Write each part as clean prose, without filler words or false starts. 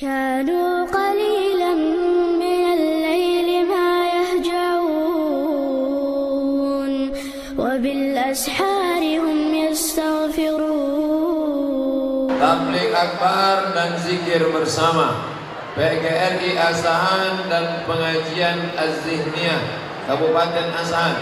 كانوا قليلا من الليل ما يهجعون وبالأسحار هم يستغفرون. Tabligh akbar dan zikir bersama, PGRI Asahan dan pengajian Az-Zihniyah Kabupaten Asahan,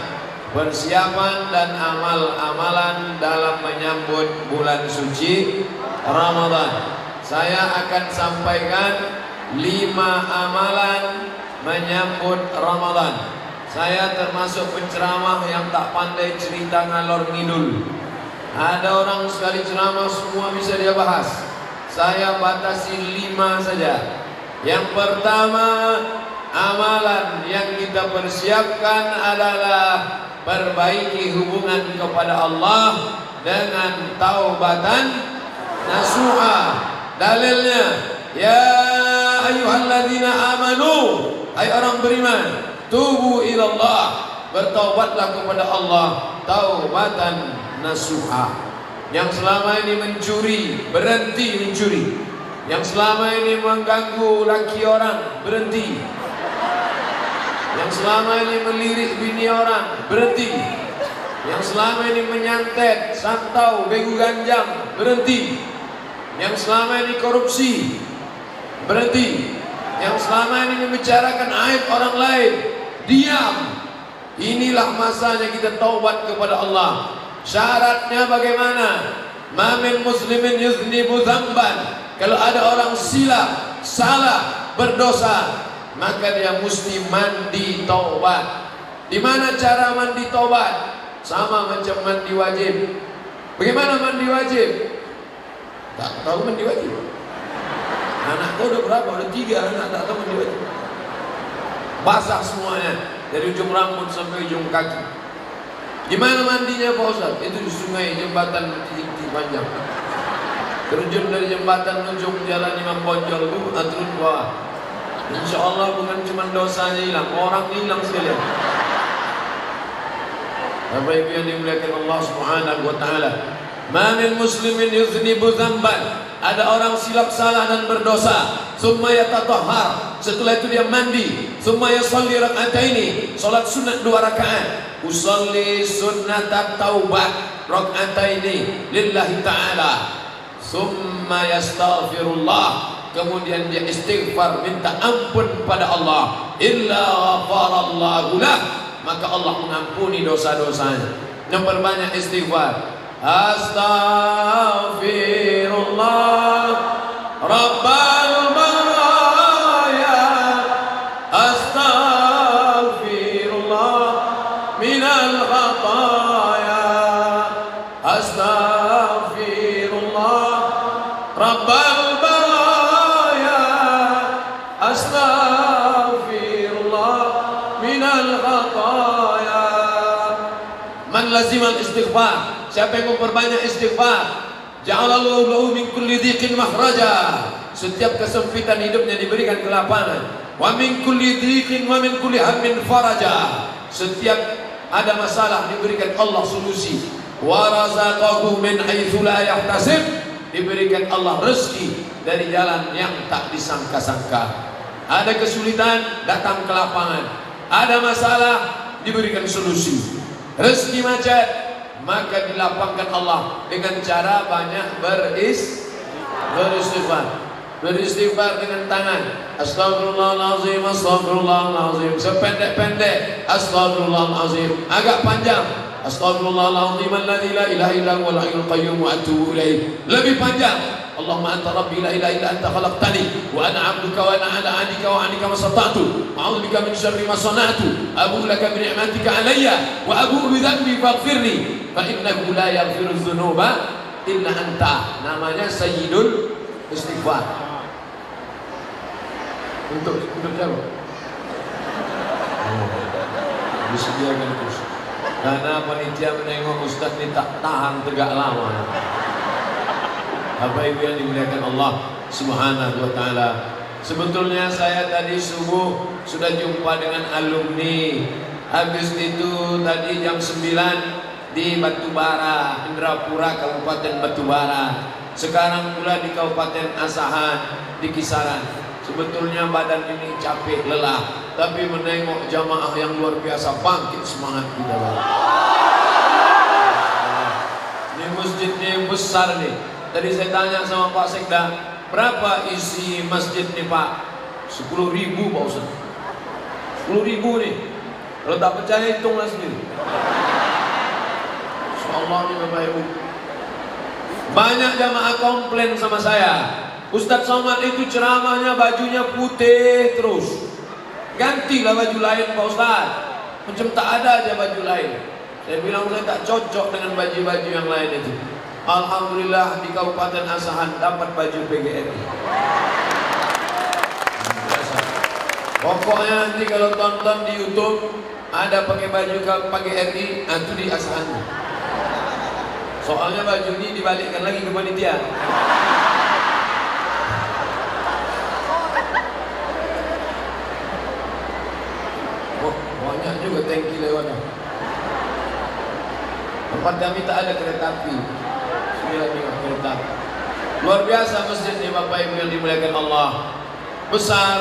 persiapan dan amal-amalan dalam menyambut bulan suci Ramadan. Saya akan sampaikan 5 amalan menyambut Ramadan. Saya termasuk penceramah yang tak pandai cerita ngalor ngidul. Ada orang sekali ceramah semua bisa dia bahas. Saya batasi 5 saja. Yang pertama, amalan yang kita persiapkan adalah perbaiki hubungan kepada Allah dengan taubatan nasuha. Dalilnya, ya ayyuhalladzina amanu, hai orang beriman, tubu ilallah, bertaubatlah kepada Allah, taubatan nasuha. Yang selama ini mencuri, berhenti mencuri. Yang selama ini mengganggu laki orang, berhenti. Yang selama ini melirik bini orang, berhenti. Yang selama ini menyantet, santau, begu ganjang, berhenti. Yang selama ini korupsi, berhenti. Yang selama ini membicarakan aib orang lain, diam. Inilah masanya kita taubat kepada Allah. Syaratnya bagaimana? Ma min muslimin yuznibu dzamban. Kalau ada orang silap, salah, berdosa, maka dia mesti mandi taubat. Di mana cara mandi taubat? Sama macam mandi wajib. Bagaimana mandi wajib? Tak tahu mandi wajib. Anakku udah berapa? Udah 3 anak tak tahu mandi wajib. Basah semuanya dari ujung rambut sampai ujung kaki. Gimana mandinya Pak Ustaz? Itu di sungai, jembatan tinggi panjang. Terjun dari jembatan menuju jalan Imam Bonjol itu turun ke bawah. Insya Allah bukan cuma dosanya hilang, orang hilang sekalian. Bapak Ibu yang dimuliakan Allah Subhanahu wa taala. Ma min muslimin yuznibu dzamban. Ada orang silap salah dan berdosa, summa yatatahhar, setelah itu dia mandi, summa yusalli rak'ataini, salat sunat 2 rakaat. Usalli sunnatat taubat rak'ataini lillahi ta'ala. Summa yastaghfirullah, kemudian dia istighfar, minta ampun pada Allah. Illa ghafarallahu lah, maka Allah mengampuni dosa-dosanya. Yang perbanyak istighfar. Astaghfirullah Rabbal baraya, astaghfirullah minal khataya, astaghfirullah Rabbal baraya, astaghfirullah minal khataya. Man lazimal istighfar, siapa yang memperbanyak istighfar, ja'alallahu lahu min kulli dhiqin makhraja, setiap kesempitan hidupnya diberikan kelapangan. Wa min kulli dhiqin wa min kulli hammin faraja, setiap ada masalah diberikan Allah solusi. Wa razaqahu min haitsu la yahtasib, diberikan Allah rezeki dari jalan yang tak disangka-sangka. Ada kesulitan, datang kelapangan. Ada masalah, diberikan solusi. Rezeki macet, maka dilapangkan Allah dengan cara banyak beristighfar dengan tangan. Astagfirullahalazim, astagfirullahalazim, sependek-pendek astagfirullahalazim, agak panjang astagfirullahalazim alladzi la ilaha illa huwal hayyul qayyum wa atubu ilaih, lebih panjang. Allahumma anta rabbi la ilaha illa anta khalaqtani wa ana 'abduka wa ana 'ala 'ahdika wa 'adika mastata'tu a'udzu bika min syarri ma sana'tu abu'u laka bi ni'matika 'alayya wa abu'u bi dhanbi faghfirli fa innahu la yaghfiru dzunuba illa anta. Namanya Sayyidul Istighfar. Untuk siapa? Disediakan kursi. Karena panitia menengok Ustaz ini tak tahan tegak lama. Bapak Ibu yang dimuliakan Allah Subhanahu wa taala. Sebetulnya saya tadi subuh sudah jumpa dengan alumni. Habis itu tadi jam 9 di Batubara, Indrapura, Kabupaten Batubara. Sekarang pula di Kabupaten Asahan, di kisaran. Sebetulnya badan ini capek, lelah, tapi menengok jamaah yang luar biasa bangkit semangat kita. Ini masjidnya besar nih. Tadi saya tanya sama Pak Sekda, berapa isi masjid nih Pak? 10.000 Pak Ustaz. 10.000 nih. Kalau tak percaya hitunglah sendiri. Insyaallah nih Bapak Ibu. Banyak jamaah komplain sama saya, Ustadz Somad itu ceramahnya bajunya putih terus. Gantilah baju lain Pak Ustadz. Macam tak ada aja baju lain. Saya bilang saya tak cocok dengan baju-baju yang lain itu. Alhamdulillah di Kabupaten Asahan dapat baju PGRI. Pokoknya nanti kalau tonton di YouTube ada pakai baju PGRI, itu di Asahan. Soalnya baju ini dibalikkan lagi ke panitia. Oh, banyak juga tangki lewatnya. Tempat kami tak ada kereta api. Kereta. Luar biasa masjid ini Bapak Ibu yang dimuliakan Allah. Besar,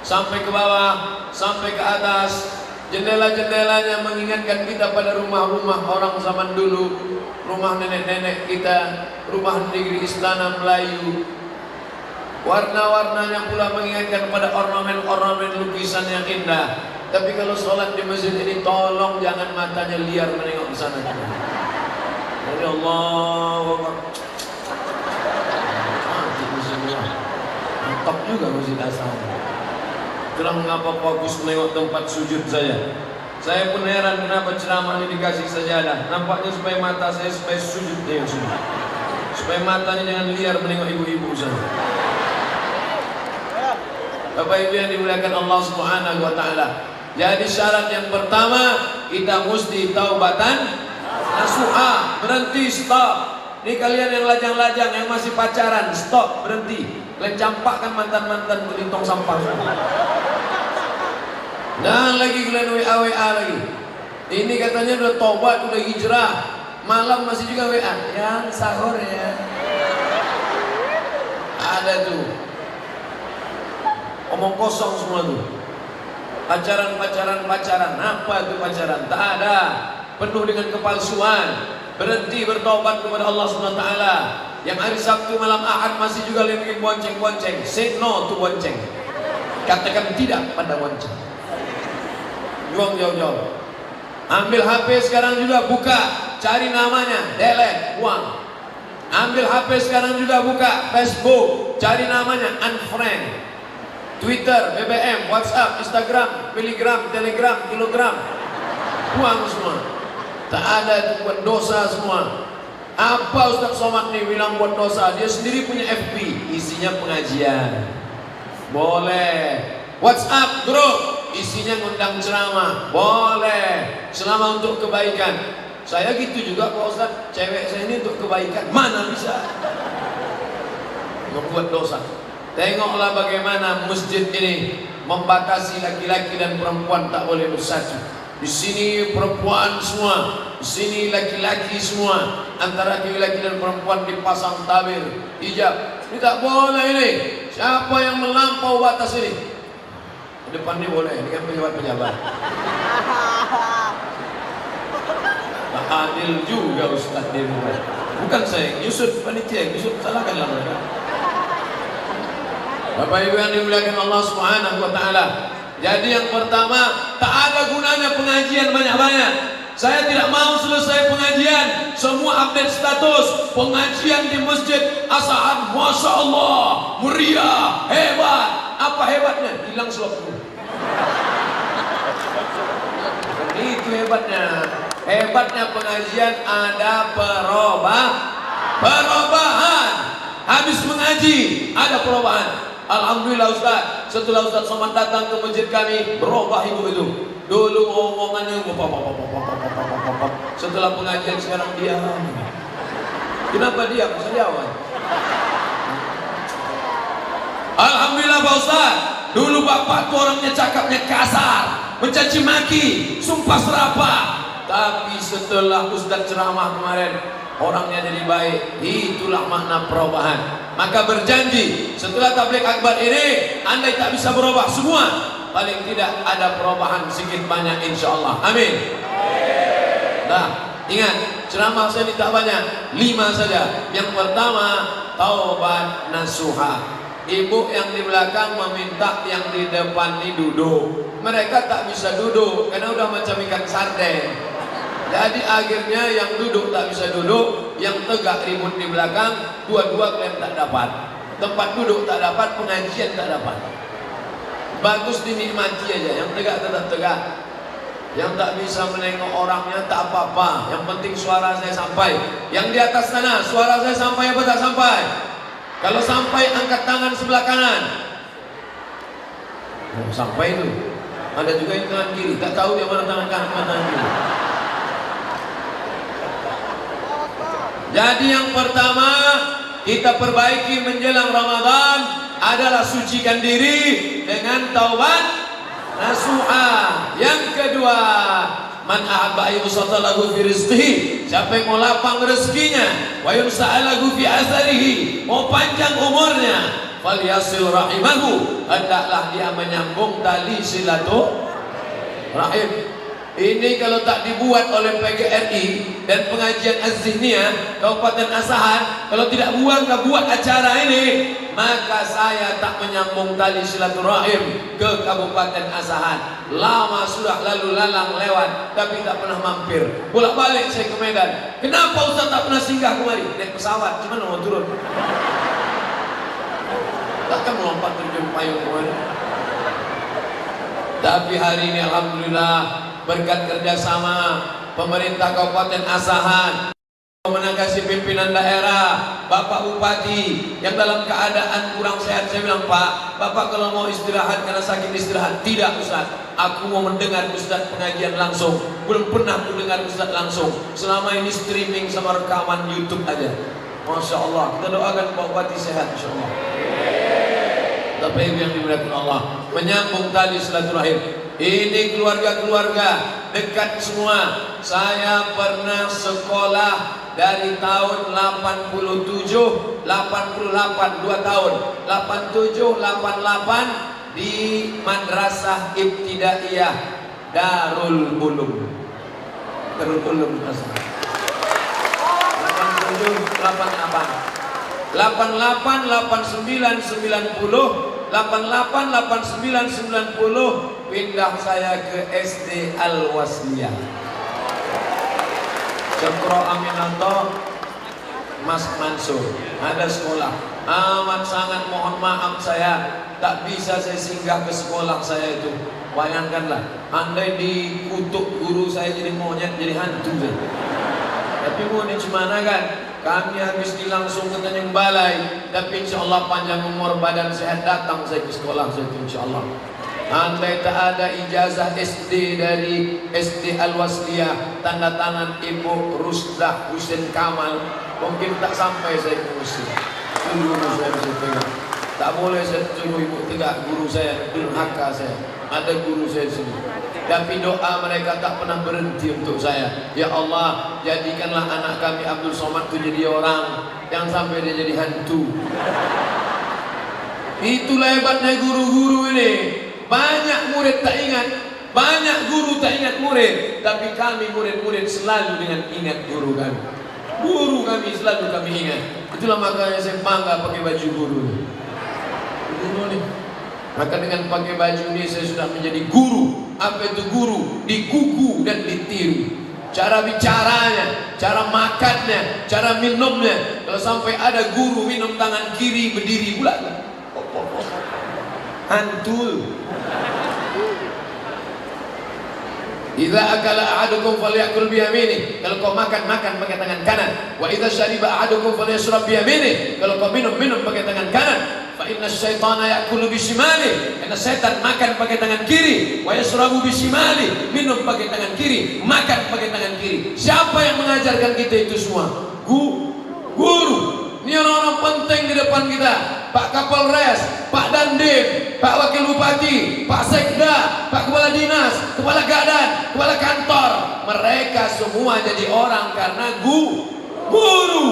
sampai ke bawah, sampai ke atas. Jendela-jendelanya mengingatkan kita pada rumah-rumah orang zaman dulu, rumah nenek-nenek kita, rumah negeri istana Melayu. Warna-warnanya pula mengingatkan pada ornamen-ornamen lukisan yang indah. Tapi kalau sholat di masjid ini, tolong jangan matanya liar menengok ke sana. Ya Allah, mantap juga masjid Asahan. Itulah mengapa fokus menengok tempat sujud saya. Saya pun heran kenapa ceramah ini dikasih sajadah. Nampaknya supaya mata saya supaya sujud dia semua. Supaya matanya jangan liar menengok ibu-ibu sana. Bapak Ibu yang dimuliakan Allah Subhanahu wa taala. Jadi syarat yang pertama, kita mesti taubatan nasuha, berhenti, stop. Ini kalian yang lajang-lajang, yang masih pacaran, stop, berhenti. Kalian campakkan mantan-mantan ke tong sampah. Dan lagi kalian WA lagi. Ini katanya udah tobat, udah hijrah. Malam masih juga WA. Yang sahur ya. Ada tuh. Omong kosong semua tuh. Pacaran. Apa itu pacaran? Tak ada. Penuh dengan kepalsuan. Berhenti bertobat kepada Allah SWT. Yang hari Sabtu malam Ahad masih juga lagi bonceng-bonceng. Say no to bonceng. Katakan tidak pada bonceng. Buang jauh-jauh. Ambil HP sekarang juga, buka, cari namanya, delete, buang. Ambil HP sekarang juga, buka Facebook, cari namanya, unfriend. Twitter, BBM, WhatsApp, Instagram, Miligram, Telegram, Kilogram, buang semua. Tak ada itu, buat dosa semua. Apa Ustaz Somad nih bilang buat dosa? Dia sendiri punya FB, isinya pengajian. Boleh. WhatsApp grup, isinya ngundang ceramah. Boleh. Selama untuk kebaikan. Saya gitu juga Pak Ustaz, cewek saya ini untuk kebaikan. Mana bisa? Membuat dosa. Tengoklah bagaimana masjid ini membatasi laki-laki dan perempuan tak boleh bersatu. Di sini perempuan semua, di sini laki-laki semua. Antara laki-laki dan perempuan dipasang tabir, hijab. Ini tak boleh ini. Siapa yang melampau batas ini? Depan ini boleh, ini kan pejabat-pejabat. Tak adil juga Ustaz dia. Bukan saya, Yusuf panitia, Yusuf salahkanlah mereka. Bapak Ibu yang dimuliakan Allah Subhanahu wa taala. Jadi yang pertama, tak ada gunanya pengajian banyak-banyak. Saya tidak mau selesai pengajian semua update status pengajian di Masjid Asahan. Masya Allah, meriah, hebat. Apa hebatnya? Hilang slot. Itu hebatnya. Hebatnya pengajian ada perubahan. Habis mengaji ada perubahan. Alhamdulillah Ustaz, setelah Ustaz Somad datang ke masjid kami, berubah ibu itu. Dulu omongannya setelah pengajian sekarang diam. Kenapa diam? Sejauhan. Alhamdulillah Pak Ustaz, dulu bapak tuh orangnya cakapnya kasar, mencaci maki, sumpah serapah. Tapi setelah Ustaz ceramah kemarin, orangnya jadi baik. Itulah makna perubahan. Maka berjanji setelah tabligh akbar ini, andai tak bisa berubah semua, paling tidak ada perubahan sedikit banyak insyaallah. Amin. Nah, ingat, ceramah saya tidak banyak, 5 saja. Yang pertama, taubat nasuha. Ibu yang di belakang meminta yang di depan ini duduk. Mereka tak bisa duduk karena udah macam ikan sarden. Jadi akhirnya yang duduk tak bisa duduk, yang tegak ribut di belakang, dua-dua kalian tak dapat. Tempat duduk tak dapat, pengajian tak dapat. Bagus dinikmati aja, yang tegak tetap tegak. Yang tak bisa menengok orangnya tak apa-apa, yang penting suara saya sampai. Yang di atas sana, suara saya sampai apa tak sampai? Kalau sampai, angkat tangan sebelah kanan. Oh, sampai itu. Ada juga yang tangan kiri, tak tahu dia mana tangan kanan, mana tangan kiri. Jadi yang pertama kita perbaiki menjelang Ramadan adalah sucikan diri dengan taubat nasuha. Yang kedua, man ahabba ayyusata lahu fi rizqihi, siapa yang mau lapang rezekinya, wa yunsa'al lahu fi asarihi, mau panjang umurnya, falyasil rahimahu, hendaklah dia menyambung tali silaturahim. Ini kalau tak dibuat oleh PGRI dan pengajian Az-Zihniyah Kabupaten Asahan, kalau tidak buat acara ini, maka saya tak menyambung tali silaturahim ke Kabupaten Asahan. Lama sudah lalu lalang lewat, tapi tak pernah mampir. Bolak-balik saya ke Medan. Kenapa Ustaz tak pernah singgah kemari? Naik pesawat, cuman mau turun. Takkan melompat terjun payung kemari. Tapi hari ini alhamdulillah, berkat kerjasama pemerintah Kabupaten Asahan, menanggapi pimpinan daerah, Bapak Bupati yang dalam keadaan kurang sehat, saya bilang, Pak, Bapak kalau mau istirahat karena sakit istirahat. Tidak Ustaz, aku mau mendengar Ustaz pengajian langsung. Belum pernah aku dengar Ustaz langsung. Selama ini streaming sama rekaman YouTube aja. Masya Allah, kita doakan Pak Bupati sehat insya Allah. Tapi yang dimuliakan Allah, menyambung tali silaturahim. Ini keluarga-keluarga dekat semua. Saya pernah sekolah dari tahun 87, 88, 2 tahun 87, 88 di Madrasah Ibtidaiyah Darul Ulum. Darul Ulum 87, 88, 88, 89, 90, 88, 89, 90 pindah saya ke SD Al-Wasliyah. Cokro Aminanto, Mas Mansur, ada sekolah. Amat sangat mohon maaf saya tak bisa saya singgah ke sekolah saya itu. Bayangkanlah, andai dikutuk guru saya jadi monyet, jadi hantu saya. Tapi mau ini gimana kan? Kami habis langsung ke Tanjung Balai, tapi insya Allah panjang umur badan sehat datang saya ke sekolah saya itu insya Allah. Andai tak ada ijazah SD dari SD Al-Wasliyah, tanda tangan Ibu Rusdah Husin Kamal, mungkin tak sampai saya ke Mesir. Itu guru saya bisa pegang. Tak boleh saya suruh ibu tegak, guru saya durhaka saya. Ada guru saya di sini. Tapi doa mereka tak pernah berhenti untuk saya. Ya Allah, jadikanlah anak kami Abdul Somad itu jadi orang, yang sampai dia jadi hantu. Itulah hebatnya guru-guru ini. Banyak murid tak ingat, banyak guru tak ingat murid, tapi kami murid-murid selalu dengan ingat guru kami. Guru kami selalu kami ingat. Itulah makanya saya bangga pakai baju guru. Guru nih. Maka dengan pakai baju ini saya sudah menjadi guru. Apa itu guru? Digugu dan ditiru. Cara bicaranya, cara makannya, cara minumnya. Kalau sampai ada guru minum tangan kiri berdiri pula, hantul. Idza akala ahadukum falyakul biyamini. Kalau kau makan pakai tangan kanan. Wa idza syariba ahadukum falyashrab biyamini. Kalau kau minum pakai tangan kanan. Fa inna syaitana ya'kulu bisimali. Karena setan makan pakai tangan kiri. Wa yashrabu bisimali. Minum pakai tangan kiri, makan pakai tangan kiri. Siapa yang mengajarkan kita itu semua? Guru. Ini orang-orang penting di depan kita. Pak Kapolres, Pak Dandim, Pak Wakil Bupati, Pak Sekda, Pak Kepala Dinas, Kepala Gadan, Kepala Kantor. Mereka semua jadi orang karena guru. guru.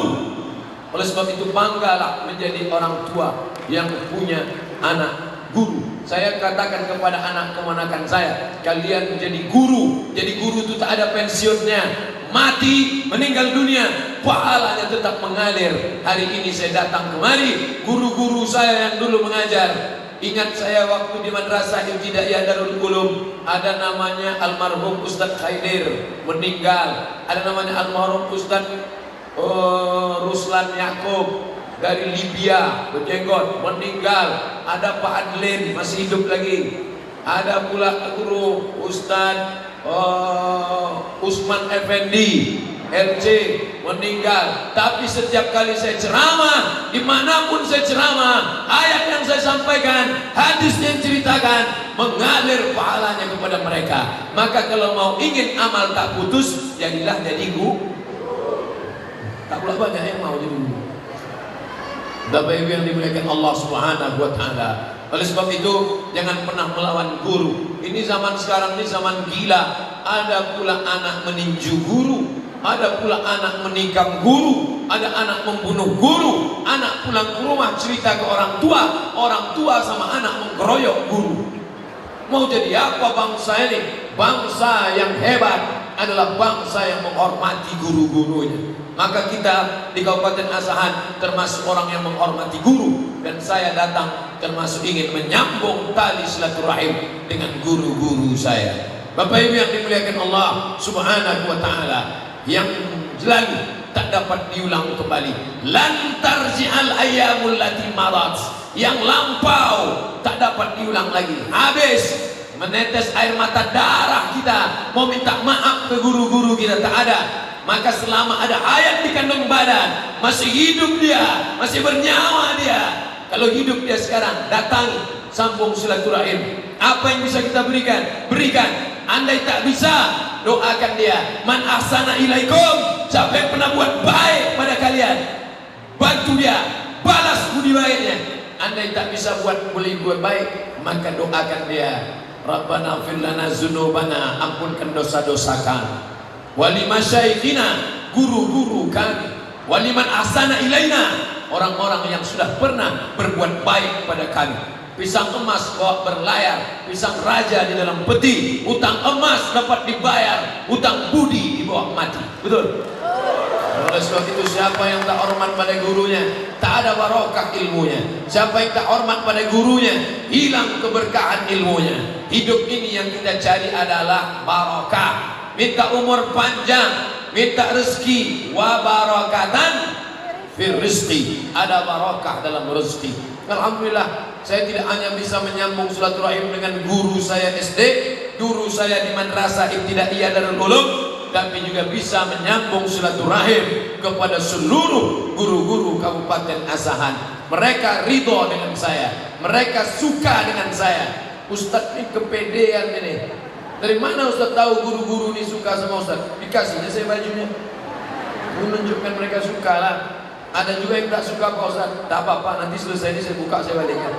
Oleh sebab itu banggalah menjadi orang tua yang punya anak guru. Saya katakan kepada anak keponakan saya, kalian menjadi guru. Jadi guru itu tak ada pensiunnya. Mati, meninggal dunia, pahalanya tetap mengalir. Hari ini saya datang kemari, guru-guru saya yang dulu mengajar. Ingat saya waktu di Madrasah Ibtidaiyah Darul Ulum, ada namanya almarhum Ustadz Khaidir meninggal. Ada namanya almarhum Ustadz Ruslan Yakub dari Libya berjenggot meninggal. Ada Pak Adlin masih hidup lagi. Ada pula guru Ustadz Usman Effendi LC meninggal. Tapi setiap kali saya ceramah, dimanapun saya ceramah, ayat yang saya sampaikan, hadis yang ceritakan, mengalir pahalanya kepada mereka. Maka kalau mau ingin amal tak putus, jadilah jadi guru. Tak pula banyak yang mau jadi guru. Bapak Ibu yang dimuliakan Allah Subhanahu wa taala. Oleh sebab itu jangan pernah melawan guru. Ini zaman sekarang ini zaman gila. Ada pula anak meninju guru, ada pula anak menikam guru, ada anak membunuh guru, anak pulang ke rumah cerita ke orang tua sama anak mengkeroyok guru. Mau jadi apa bangsa ini? Bangsa yang hebat adalah bangsa yang menghormati guru-gurunya. Maka kita di Kabupaten Asahan termasuk orang yang menghormati guru, dan saya datang termasuk ingin menyambung tali silaturahim dengan guru-guru saya. Bapak Ibu yang dimuliakan Allah Subhanahu wa taala, yang lalu tak dapat diulang kembali. Lan tarji'al ayyamul lati marat, yang lampau tak dapat diulang lagi. Habis menetes air mata darah kita mau minta maaf ke guru-guru kita, tak ada. Maka selama ada hayat di kandung badan, masih hidup dia, masih bernyawa dia, kalau hidup dia sekarang, datangi, sambung silaturahim. Apa yang bisa kita berikan? Berikan. Andai tak bisa, doakan dia. Man ahsana ilaikum, siapa yang pernah buat baik pada kalian, bantu dia, balas budi baiknya. Andai tak bisa buat baik, maka doakan dia. Rabbana fir lana dzunubana, ampunkan dosa-dosa kami. Wali masyaikhina, guru-guru kami. Waliman ahsana ilaina, orang-orang yang sudah pernah berbuat baik pada kami. Pisang emas bawa berlayar, pisang raja di dalam peti. Utang emas dapat dibayar, utang budi dibawa mati. Betul? Oleh sebab itu siapa yang tak hormat pada gurunya, tak ada barokah ilmunya. Siapa yang tak hormat pada gurunya, hilang keberkahan ilmunya. Hidup ini yang kita cari adalah barokah. Minta umur panjang, minta rezeki, wa barakatan fir rizqi, ada barakah dalam rezeki. Alhamdulillah, saya tidak hanya bisa menyambung silaturahim dengan guru saya SD, guru saya di Madrasah Ibtidaiyah Darul Ulum, tapi juga bisa menyambung silaturahim kepada seluruh guru-guru Kabupaten Asahan. Mereka ridho dengan saya, mereka suka dengan saya. Ustadz ini kepedean ini. Dari mana Ustadz tahu guru-guru ini suka sama Ustadz? Dikasihnya saya bajunya, menunjukkan mereka suka lah. Ada juga yang tak suka Pak Ustadz. Tak apa-apa, nanti selesai ini saya buka, saya balikkan.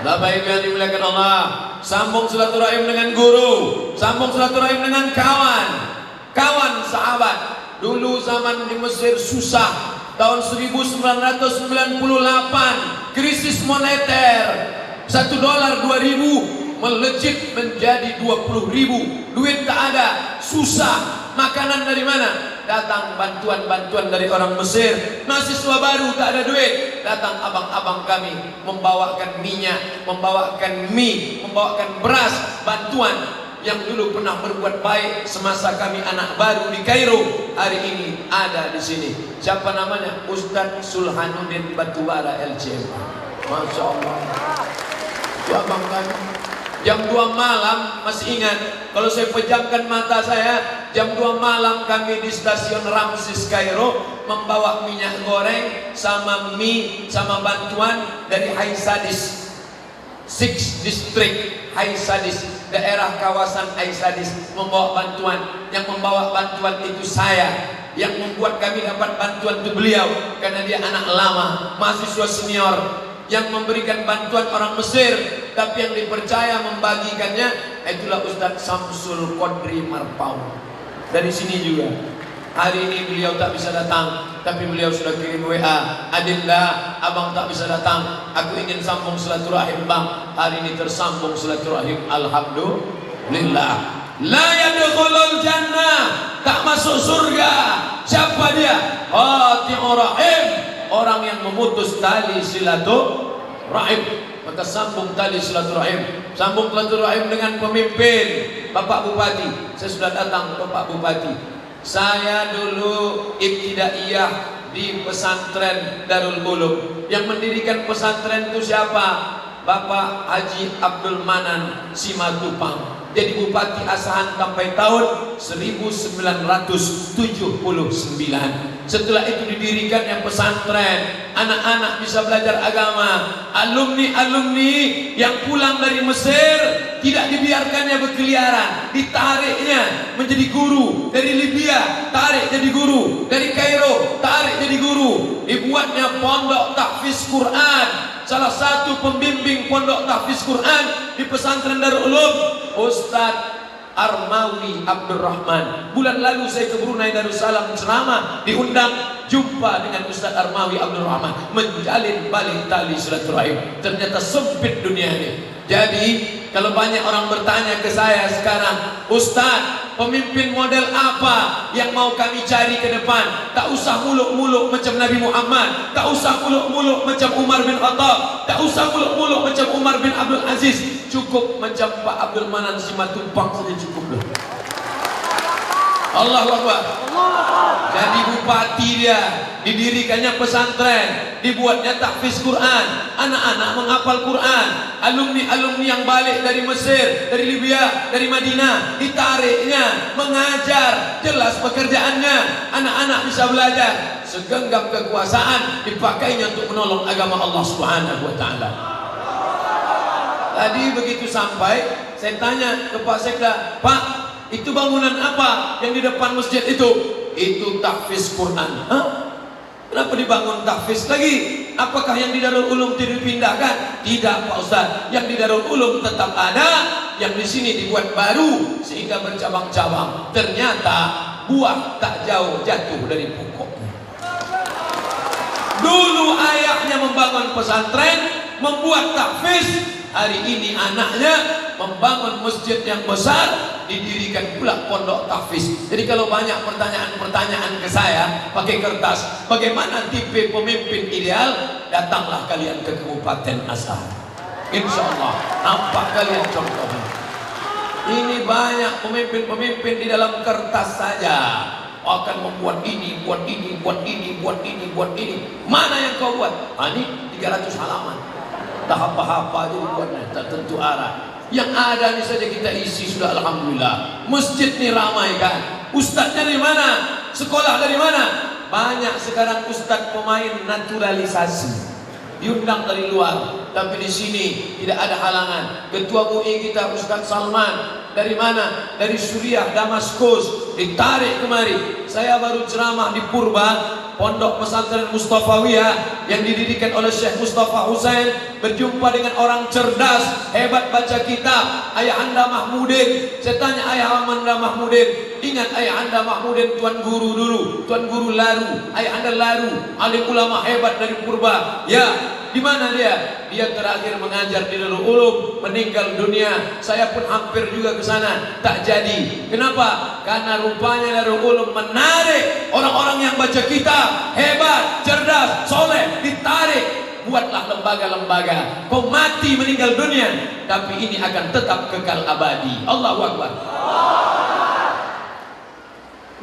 Bapak Ibu yang dimuliakan Allah, sambung silaturahim dengan guru, sambung silaturahim dengan kawan, kawan sahabat. Dulu zaman di Mesir susah, tahun 1998 krisis moneter, $1 2.000 melejit menjadi 20.000. Duit tak ada, susah. Makanan dari mana? Datang bantuan-bantuan dari orang Mesir. Mahasiswa baru tak ada duit, datang abang-abang kami membawakan minyak, membawakan mie, membawakan beras, bantuan. Yang dulu pernah berbuat baik semasa kami anak baru di Kairo, hari ini ada di sini. Siapa namanya? Ustadz Sulhanuddin Batubara LCM. Masya Allah. Ya abang kami. Jam 2 malam, masih ingat, kalau saya pejamkan mata saya, jam 2 malam kami di stasiun Ramses Kairo membawa minyak goreng sama mie sama bantuan dari Hai Sadis 6 District Hai Sadis, daerah kawasan Hai Sadis membawa bantuan. Yang membawa bantuan itu saya. Yang membuat kami dapat bantuan itu beliau, karena dia anak lama, mahasiswa senior. Yang memberikan bantuan orang Mesir, tapi yang dipercaya membagikannya itulah Ustadz Samsul Qadri Marpau. Dari sini juga Hari ini beliau tak bisa datang, tapi beliau sudah kirim WA. Adinda, abang tak bisa datang. Aku ingin sambung silaturahim bang. Hari ini tersambung silaturahim. Alhamdulillah. La yadkhulul jannah, tak masuk surga. Siapa dia? Qati'ur rahim, orang yang memutus tali silaturahim. Maka sambung tali silaturahim. Sambung silaturahim dengan pemimpin. Bapak Bupati, saya sudah datang Bapak Bupati. Saya dulu ibtidaiyah di pesantren Darul Ulum. Yang mendirikan pesantren itu siapa? Bapak Haji Abdul Manan Simatupang. Jadi Bupati Asahan sampai tahun 1979. Setelah itu didirikan yang pesantren, anak-anak bisa belajar agama. Alumni-alumni yang pulang dari Mesir tidak dibiarkannya berkeliaran, ditariknya menjadi guru. Dari Libya tarik jadi guru, dari Kairo tarik jadi guru. Dibuatnya pondok tahfiz Quran. Salah satu pembimbing pondok tahfiz Quran di pesantren Darul Ulum, Ustadz Armawi Abdurrahman. Bulan lalu saya ke Brunei Darussalam ceramah, diundang jumpa dengan Ustadz Armawi Abdurrahman, menjalin balik tali silaturahim. Ternyata sempit dunia ini. Jadi kalau banyak orang bertanya ke saya sekarang, Ustadz, pemimpin model apa yang mau kami cari ke depan? Tak usah muluk-muluk macam Nabi Muhammad, tak usah muluk-muluk macam Umar bin Khattab, tak usah muluk-muluk macam Umar bin Abdul Aziz. Cukup macam Pak Abdul Manan Simatupang saja cukup. Allahu Akbar. Jadi bupati dia, didirikannya pesantren, dibuatnya tahfiz Quran, anak-anak menghafal Quran. Alumni-alumni yang balik dari Mesir, dari Libya, dari Madinah, ditariknya mengajar. Jelas pekerjaannya, anak-anak bisa belajar. Segenggam kekuasaan dipakainya untuk menolong agama Allah Subhanahu wa taala. Tadi begitu sampai, saya tanya ke Pak Sekda, Pak, itu bangunan apa yang di depan masjid itu? Itu tahfiz Quran. Hah? Kenapa dibangun tahfiz lagi? Apakah yang di Darul Ulum tidak dipindahkan? Tidak Pak Ustaz, yang di Darul Ulum tetap ada, yang di sini dibuat baru sehingga bercabang-cabang. Ternyata buah tak jauh jatuh dari pokoknya. Dulu ayahnya membangun pesantren, membuat tahfiz. Hari ini anaknya membangun masjid yang besar, didirikan pula pondok tahfiz. Jadi kalau banyak pertanyaan-pertanyaan ke saya pakai kertas, bagaimana tipe pemimpin ideal? Datanglah kalian ke Kabupaten Asahan. Insya Allah nampak kalian contohnya. Ini banyak pemimpin-pemimpin di dalam kertas saja akan membuat ini, buat ini, buat ini, buat ini, buat ini. Mana yang kau buat? Ini 300 halaman. Tak apa-apa aja buatnya, tak tentu arah. Yang ada ini saja kita isi sudah alhamdulillah. Masjid ini ramai kan. Ustadznya dari mana? Sekolah dari mana? Banyak sekarang ustadz pemain naturalisasi, diundang dari luar, tapi di sini tidak ada halangan. Ketua MUI kita Ustadz Salman dari mana? Dari Suriah, Damaskus, ditarik kemari. Saya baru ceramah di Purba, pondok pesantren Mustafawiyah yang didirikan oleh Syekh Mustafa Husain, berjumpa dengan orang cerdas, hebat baca kitab, Ayahanda Mahmudin. Saya tanya Ayahanda Mahmudin, ingat Ayahanda Mahmudin tuan guru dulu, tuan guru Laru, Ayahanda Laru, alim ulama hebat dari Purba. Ya, di mana dia? Dia terakhir mengajar di Darul Ulum, meninggal dunia. Saya pun hampir juga ke sana, tak jadi. Kenapa? Karena rupanya Darul Ulum menarik orang-orang yang baca kitab, hebat, cerdas, soleh, ditarik. Buatlah lembaga-lembaga. Kau mati meninggal dunia, tapi ini akan tetap kekal abadi. Allahu Akbar.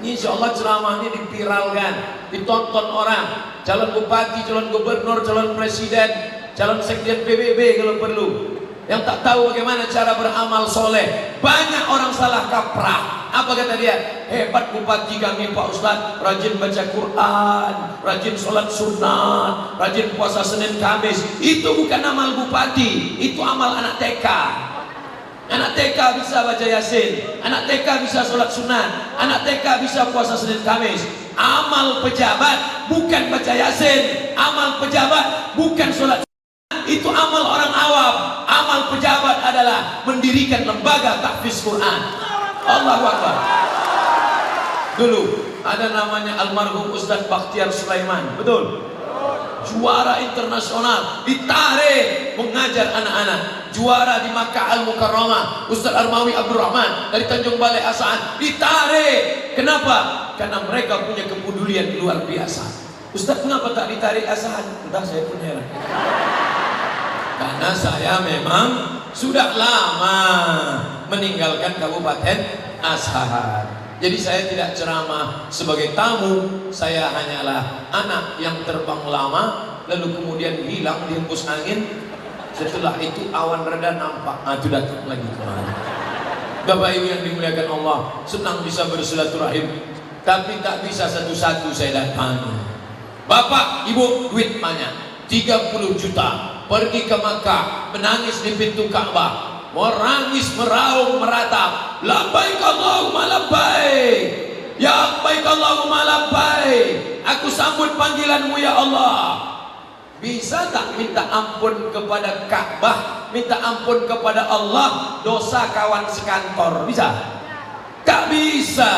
Insya Allah ceramah ini dipiralkan, ditonton orang. Calon bupati, calon gubernur, calon presiden, calon sekjen PBB kalau perlu. Yang tak tahu bagaimana cara beramal soleh. Banyak orang salah kaprah. Apa kata dia? Hebat bupati kami Pak Ustadz, rajin baca Quran, rajin sholat sunat, rajin puasa Senin Kamis. Itu bukan amal bupati, itu amal anak TK. Anak TK bisa baca Yasin, anak TK bisa sholat sunat, anak TK bisa puasa Senin Kamis. Amal pejabat bukan baca Yasin, amal pejabat bukan sholat sunat. Itu amal orang awam. Amal pejabat adalah mendirikan lembaga tahfiz Quran. Allahu Akbar. Dulu ada namanya almarhum Ustadz Bakhtiar Sulaiman, betul? Juara internasional, ditarik mengajar anak-anak. Juara di Makkah Al-Mukarramah, Ustadz Armawi Abdurrahman dari Tanjung Balai Asahan, ditarik. Kenapa? Karena mereka punya kepedulian luar biasa. Ustadz kenapa tak ditarik Asahan? Entah, saya pun heran. Karena saya memang sudah lama meninggalkan Kabupaten Asahan. Jadi saya tidak ceramah sebagai tamu, saya hanyalah anak yang terbang lama, lalu kemudian hilang dihembus angin. Setelah itu awan reda nampak, itu datang lagi kemana. Bapak Ibu yang dimuliakan Allah, senang bisa bersilaturahim, tapi tak bisa satu-satu saya datangi. Bapak, Ibu, duit banyak, 30 juta, pergi ke Makkah, menangis di pintu Ka'bah, merangis, meraung, meratap, labbaik Allahumma labbaik, ya labbaik Allahumma labbaik, aku sambut panggilanmu ya Allah. Bisa tak minta ampun kepada Ka'bah, minta ampun kepada Allah, dosa kawan sekantor? Bisa? Tak bisa.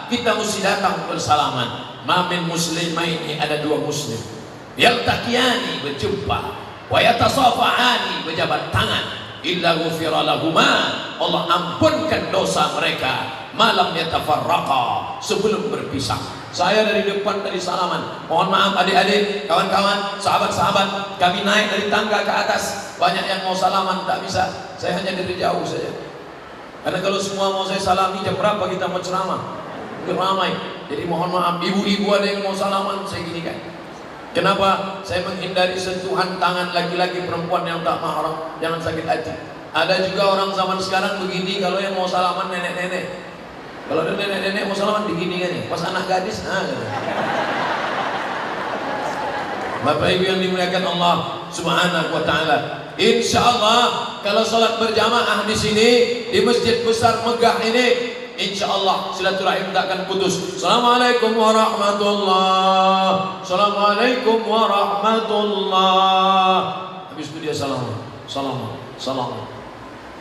Kita mesti datang bersalaman. Mamin muslimaini, ada dua muslim, yaltaqiyani, berjumpa, wa yatasafahani, berjabat tangan, illa ghufira lahuma, Allah ampunkan dosa mereka, malam yatafarraqa, sebelum berpisah. Saya dari depan tadi salaman, mohon maaf adik-adik, kawan-kawan, sahabat-sahabat, kami naik dari tangga ke atas, banyak yang mau salaman, tak bisa, saya hanya dari jauh saja. Karena kalau semua mau saya salami, jam berapa kita mau ceramah? Ramai. Jadi mohon maaf, ibu-ibu ada yang mau salaman, saya gini kan. Kenapa? Saya menghindari sentuhan tangan laki-laki perempuan yang tak mahram, jangan sakit hati. Ada juga orang zaman sekarang begini, kalau yang mau salaman nenek-nenek. Kalau ada nenek-nenek mau salaman begini kan ya, pas anak gadis, gitu. Bapak Ibu yang dimuliakan Allah Subhanahu wa taala. Insyaallah kalau salat berjamaah di sini di Masjid Besar Megah ini, insyaallah silaturahim tak akan putus. Assalamualaikum warahmatullahi. Assalamualaikum warahmatullahi. Habis itu dia salam.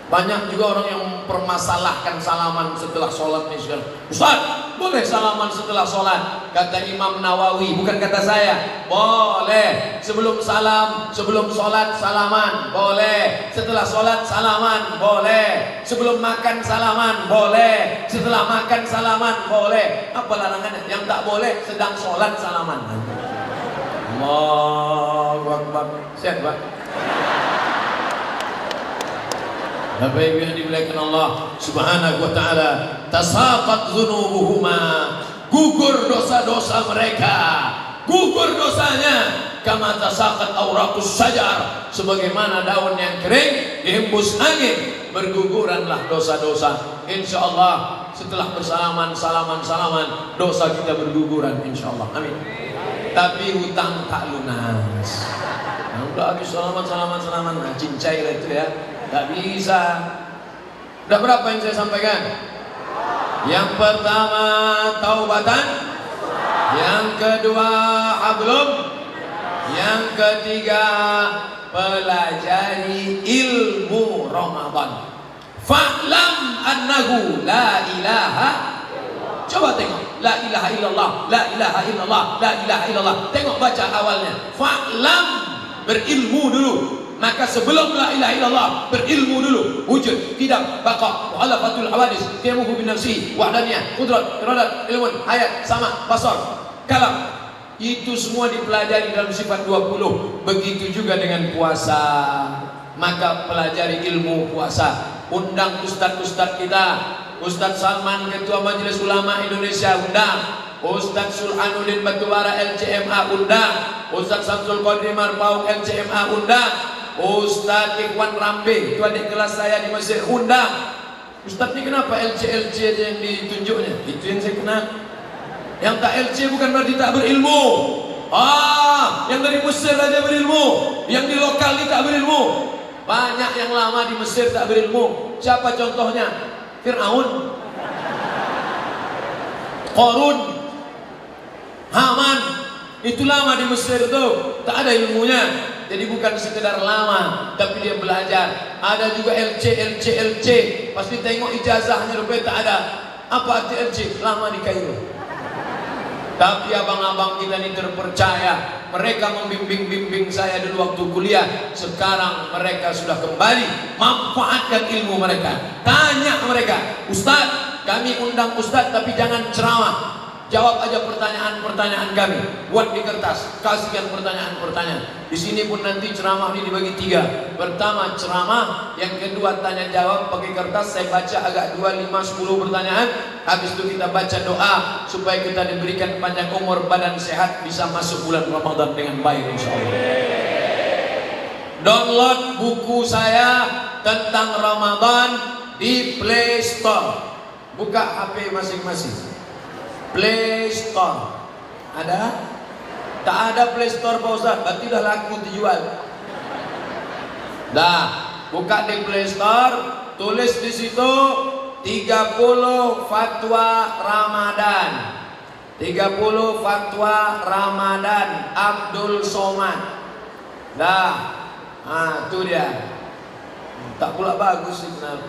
Banyak juga orang yang mempermasalahkan salaman setelah sholat nih sekarang. Ustaz, boleh salaman setelah sholat? Kata Imam Nawawi, bukan kata saya. Boleh. Sebelum salam, sebelum sholat salaman, boleh. Setelah sholat salaman, boleh. Sebelum makan salaman, boleh. Setelah makan salaman, boleh. Apa larangannya? Yang tak boleh sedang sholat salaman. Allahu Akbar. Sehat, Pak? Bapak Ibu yang dimuliakan Allah Subhanahu wa taala, tasaqat dzunubuhuma, gugur dosa-dosa mereka, gugur dosanya, kama tasaqat auraqus syajar, sebagaimana daun yang kering dihembus angin, berguguranlah dosa-dosa. Insyaallah setelah bersalaman salaman dosa kita berguguran insyaallah. Amin. Tapi hutang tak lunas. Nah, udah habis salaman, nah, cincai lah itu ya. Tak bisa. Udah berapa yang saya sampaikan? Yang pertama taubatan, yang kedua hablum, yang ketiga pelajari ilmu Ramadan. Fa'lam annahu la ilaha. Coba tengok, la ilaha illallah, la ilaha illallah, la ilaha illallah. Tengok baca awalnya. Fa'lam, berilmu dulu. Maka sebelum la ilaha illallah, berilmu dulu. Wujud, tidak, baqa, mu'alafatul hawadis, tiamuhu bin nafsi, wahdaniyah, qudrat, iradat, ilmun, hayat, sama, basar, kalam. Itu semua dipelajari dalam sifat 20. Begitu juga dengan puasa. Maka pelajari ilmu puasa. Undang ustadz-ustadz kita. Ustadz Salman, Ketua Majelis Ulama Indonesia, undang. Ustadz Sulhanuddin Batubara LCMA, undang. Ustadz Samsul Qadri Marpaung LCMA, undang. Ustadz Ikhwan Rambe, itu adik kelas saya di Mesir, undang. Ustadz ini kenapa LC aja yang ditunjuknya? Itu yang saya kenal. Yang tak LC bukan berarti tak berilmu. Yang dari Mesir aja berilmu, yang di lokal ini tak berilmu. Banyak yang lama di Mesir tak berilmu. Siapa contohnya? Fir'aun, Qarun, Haman. Itu lama di Mesir tuh, tak ada ilmunya. Jadi bukan sekedar lama, tapi dia belajar. Ada juga LC. Pasti tengok ijazahnya rupanya tak ada. Apa arti LC? Lama di Kairo. Tapi abang-abang kita ini terpercaya. Mereka membimbing-bimbing saya dulu waktu kuliah. Sekarang mereka sudah kembali. Manfaatkan ilmu mereka. Tanya mereka, Ustaz, kami undang Ustaz tapi jangan ceramah. Jawab aja pertanyaan-pertanyaan kami. Buat di kertas, kasihkan pertanyaan-pertanyaan. Di sini pun nanti ceramah ini dibagi 3. Pertama ceramah, yang kedua tanya jawab pakai kertas. Saya baca agak 2, 5, 10 pertanyaan. Habis itu kita baca doa supaya kita diberikan panjang umur, badan sehat, bisa masuk bulan Ramadan dengan baik insyaallah. Download buku saya tentang Ramadan di Play Store. Buka HP masing-masing. Play Store ada? Tak ada Play Store Pak Ustaz, berarti dah laku dijual. Dah, buka di Play Store, tulis di situ 30 fatwa Ramadan. 30 fatwa Ramadan Abdul Somad. Dah, itu dia. Tak pula bagus sih benar.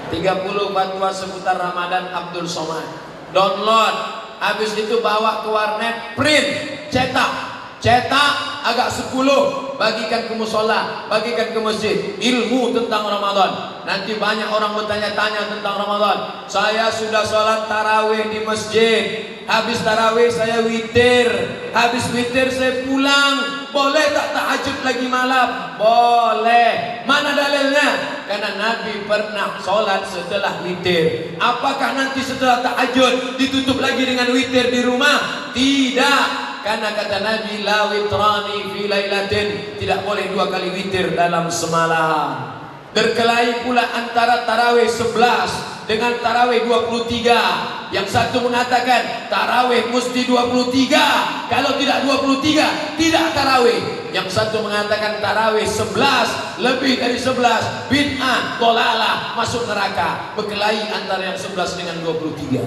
30 fatwa seputar Ramadan Abdul Somad. Download, habis itu bawa ke warnet, print, cetak agak 10, bagikan ke musola, bagikan ke masjid. Ilmu tentang Ramadan. Nanti banyak orang bertanya-tanya tentang Ramadan. Saya sudah sholat tarawih di masjid, habis tarawih saya witir, habis witir saya pulang. Boleh tak tahajud lagi malam? Boleh. Mana dalilnya? Karena Nabi pernah sholat setelah witir. Apakah nanti setelah tahajud ditutup lagi dengan witir di rumah? Tidak. Karena kata Nabi, la witrani fi lailatin, tidak boleh 2 kali witir dalam semalam. Berkelahi pula antara tarawih 11 dengan tarawih 23. Yang satu mengatakan tarawih mesti 23, kalau tidak 23 tidak tarawih. Yang satu mengatakan tarawih 11, lebih dari 11 bid'ah, dhalalah, masuk neraka. Berkelahi antara yang 11 dengan 23.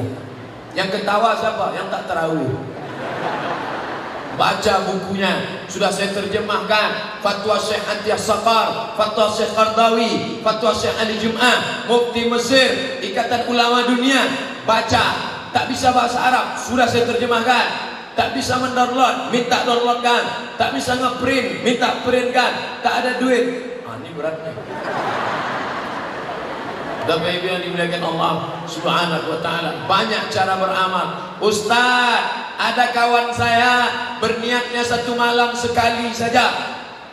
Yang ketawa siapa? Yang tak tarawih. Baca bukunya, sudah saya terjemahkan. Fatwa Syekh Atiyah Saqar, Fatwa Syekh Qardawi, Fatwa Syekh Ali Jum'ah, Mufti Mesir, Ikatan Ulama Dunia. Baca. Tak bisa bahasa Arab, sudah saya terjemahkan. Tak bisa mendownload, minta downloadkan. Tak bisa ngeprint, minta printkan. Tak ada duit. Ini beratnya. Bapak Ibu yang dimuliakan Allah Subhanahu wa taala, banyak cara beramal. Ustaz, ada kawan saya berniatnya 1 malam sekali saja,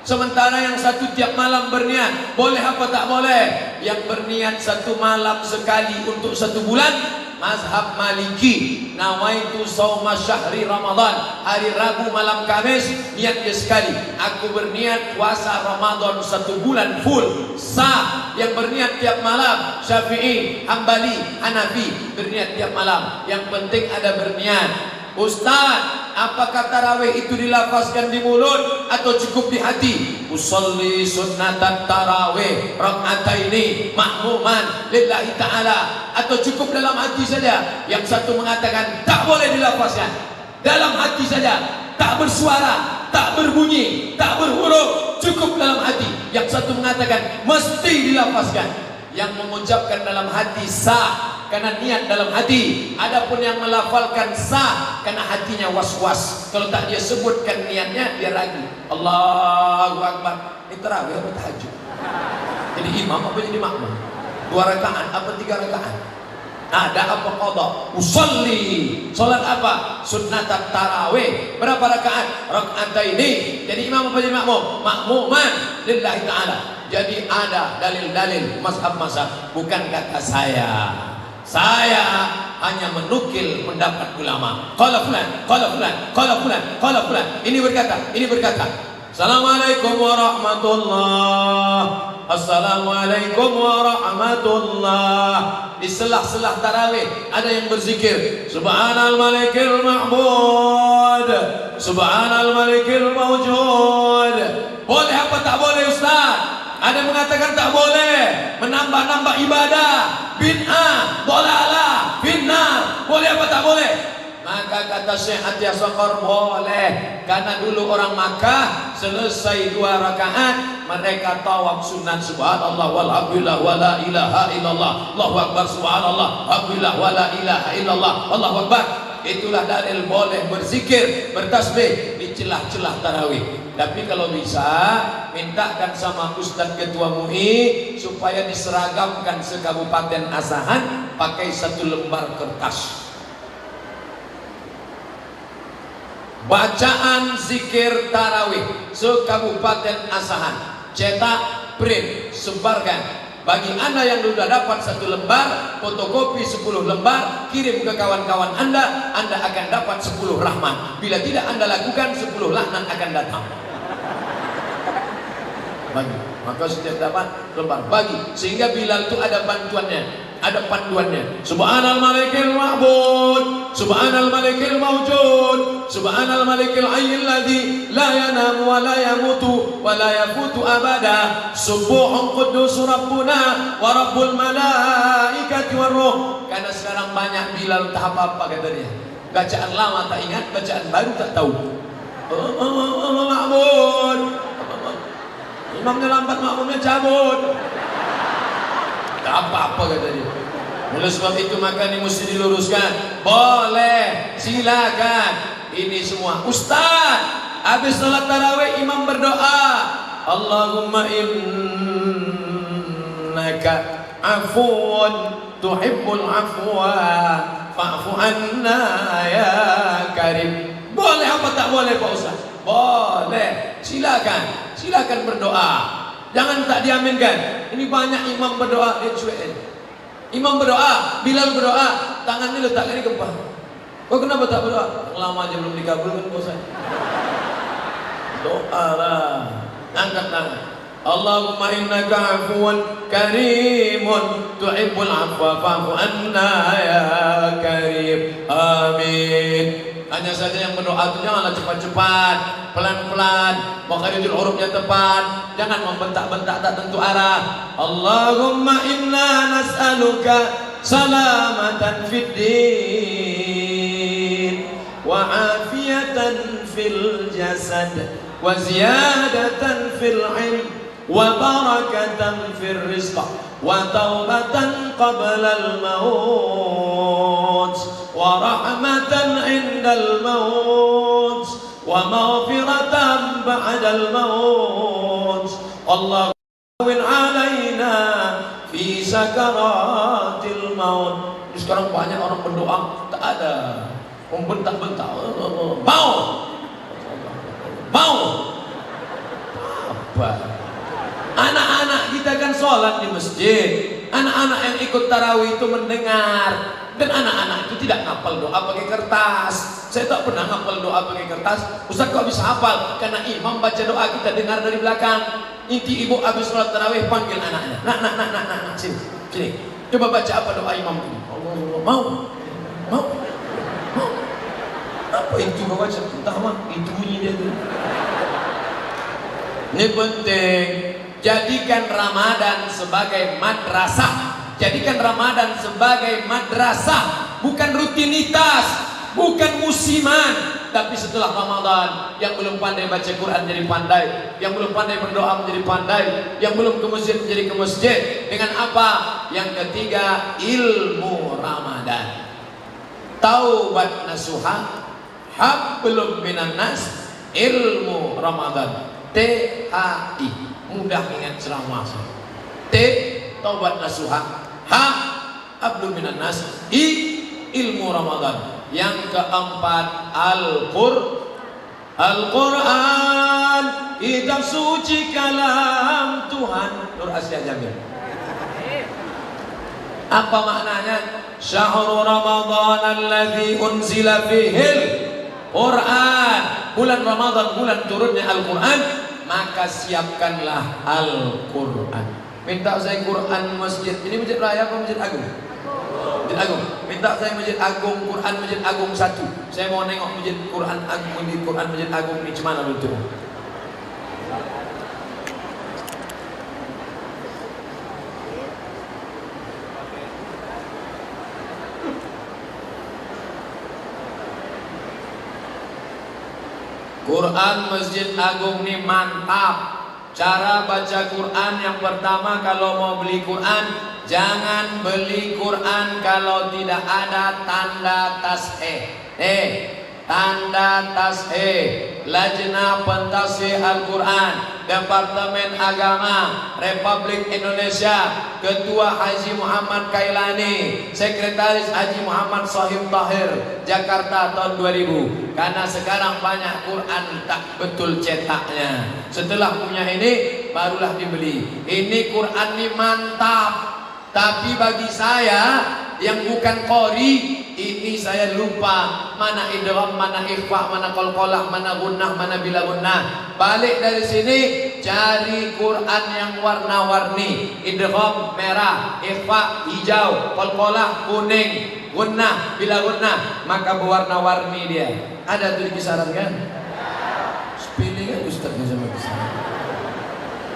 sementara yang satu tiap malam berniat. Boleh apa tak boleh? Yang berniat 1 malam sekali untuk 1 bulan, mazhab Maliki, nawaitu shauma syahri Ramadan, hari Rabu malam Kamis niat dia sekali, aku berniat puasa Ramadan 1 bulan full, sah. Yang berniat tiap malam, Syafi'i, Hambali, Hanafi, berniat tiap malam, yang penting ada berniat. Ustaz, apakah tarawih itu dilafazkan di mulut atau cukup di hati? Usolli sunnatan tarawih rak'ataini ma'muman lillahi ta'ala, atau cukup dalam hati saja? Yang satu mengatakan tak boleh dilafazkan, dalam hati saja, tak bersuara, tak berbunyi, tak berhuruf, cukup dalam hati. Yang satu mengatakan mesti dilafazkan. Yang mengucapkan dalam hati sah karena niat dalam hati. Adapun yang melafalkan sah karena hatinya was-was. Kalau tak dia sebutkan niatnya, dia ragu. Allahu Akbar. Ini tarawih apa tahajud? Jadi imam apa jadi makmum? 2 rakaat apa 3 rakaat? Ada apa qadha? Usolli, salat apa? Sunnatat tarawih. Berapa rakaat? Rak'ataini. Jadi imam apa jadi makmum? Makmuman lillahi ta'ala. Jadi ada dalil-dalil mazhab-mazhab, bukan kata saya. Saya hanya menukil pendapat ulama. Qala fulan, qala fulan, qala fulan, qala fulan. Ini berkata, ini berkata. Assalamualaikum warahmatullahi. Assalamualaikum warahmatullah. Di selah-selah tarawih ada yang berzikir Subhanal Malikil Mahmud, Subhanal Malikil Mawjud. Boleh apa tak boleh Ustaz? Ada mengatakan tak boleh, menambah-nambah ibadah, bid'ah, dhalalah, finnar. Boleh apa tak boleh? Maka kata Syekh Atiyah Saqar, boleh. Karena dulu orang Makkah selesai 2 rakaat mereka tawaf sunat, subhanallah walhamdulillah wala ilaha illallah, Allahu akbar, subhanallah alhamdulillah wala ilaha illallah, Allahu akbar. itulah dalil boleh berzikir, bertasbih di celah-celah tarawih. Tapi kalau bisa, mintakan sama Ustadz Ketua MUI supaya diseragamkan se-Kabupaten Asahan pakai 1 lembar kertas. Bacaan zikir tarawih se-Kabupaten Asahan, cetak, print, sebarkan. Bagi Anda yang sudah dapat 1 lembar, fotokopi 10 lembar, kirim ke kawan-kawan Anda akan dapat 10 rahmat. Bila tidak Anda lakukan, 10 laknat akan datang. Bagi, maka setiap dapat lembar bagi, sehingga Bilal itu ada bantuannya, ada panduannya. Subhanal malikil ma'bud, subhanal malikil mawjud, subhanal malikil hayyil ladzi la yanamu wa la yamutu wa la yafutu abada, subuhun quddus rabbuna wa rabbul malaikati war ruh. Karena sekarang banyak Bilal tak apa-apa kata dia. Bacaan lama tak ingat, bacaan baru tak tahu. Ma'bud, imamnya lambat, makmumnya cabut. Tak apa-apa kata dia. Oleh sebab itu maka ini mesti diluruskan. Boleh, silakan. Ini semua Ustaz, habis salat tarawih imam berdoa, Allahumma innaka afuun tuhibbul afwa fa'fu anna ya karim. Boleh apa tak boleh Pak Ustaz? Boleh, silakan, silakan berdoa. Jangan tak diaminkan. Ini banyak imam berdoa, dia cuek. Imam berdoa, Bilal berdoa, tangannya letakkan di kepala. Kau kenapa tak berdoa? Lama aja belum dikabulkan Pak Ustaz. Doa lah, angkat tangan. Allahumma innaka afuun karimun tuhibbul afwa fa'fu anna ya karim. Amin. Hanya saja yang berdoa itu janganlah cepat-cepat, pelan-pelan, makharijul hurufnya tepat, jangan membentak-bentak tak tentu arah. Allahumma inna nas'aluka salamatan fid din wa afiyatan fil jasad wa ziyadatan fil ilm wa barakatan fil rizq wa taubatan qabla al-maut wa rahmatan indal maut wa maghfiratan ba'dal maut. Allahumma alaina fi sakaratil maut. Sekarang banyak orang berdoa tak ada membentak-bentak. Mau apa? Anak-anak kita kan sholat di masjid. Anak-anak yang ikut tarawih itu mendengar. Dan anak-anak itu tidak ngapal doa pakai kertas. Saya tak pernah ngapal doa pakai kertas. Ustaz kok bisa hafal? Karena imam baca doa kita dengar dari belakang. Inti ibu habis sholat tarawih panggil anaknya. Nak, sini. Coba baca apa doa imam ini. Allah, mau. Apa itu kau baca? Entah mah, itu bunyi dia tu. Ini penting. Jadikan Ramadan sebagai madrasah. Jadikan Ramadan sebagai madrasah, bukan rutinitas, bukan musiman. Tapi setelah Ramadan, yang belum pandai baca Quran jadi pandai, yang belum pandai berdoa menjadi pandai, yang belum ke masjid menjadi ke masjid. Dengan apa? Yang ketiga, ilmu Ramadan. Taubat nasuha, hablum minan nas, ilmu Ramadan. THI, mudah ingat ceramah. T, taubat nasuha. Ha, hablum minan nas. I, ilmu Ramadan. Yang keempat, Al-Quran, kitab suci kalam Tuhan. Nur Asia Jamil. Apa maknanya? Syahrul Ramadan alladzi unzila fihil Quran. Bulan Ramadan, bulan turunnya Al-Quran. Maka siapkanlah Al-Quran. Minta saya Quran masjid. Ini masjid raya apa masjid agung? Masjid agung. Minta saya masjid agung, Quran masjid agung 1. Saya mau nengok masjid Quran agung, masjid agung ini gimana betul? Quran masjid agung ini mantap. Cara baca Quran yang pertama, kalau mau beli Quran, jangan beli Quran kalau tidak ada tanda tasheh. tanda tasheeh Lajnah Pentasheeh Al-Quran Departemen Agama Republik Indonesia, Ketua Haji Muhammad Kailani, Sekretaris Haji Muhammad Sohib Tahir, Jakarta tahun 2000. Karena sekarang banyak Quran tak betul cetaknya. Setelah punya ini barulah dibeli. Ini Quran ini mantap. Tapi bagi saya yang bukan qori, ini saya lupa mana idgham, mana ikhfa, mana qalqalah, mana gunnah, mana bila gunnah. Balik dari sini cari Quran yang warna-warni. Idgham merah, ikhfa hijau, qalqalah kuning, gunnah bila gunnah, maka berwarna-warni dia. Ada tuh di kisaran kan? Pilih kan ustaznya sama kisaran.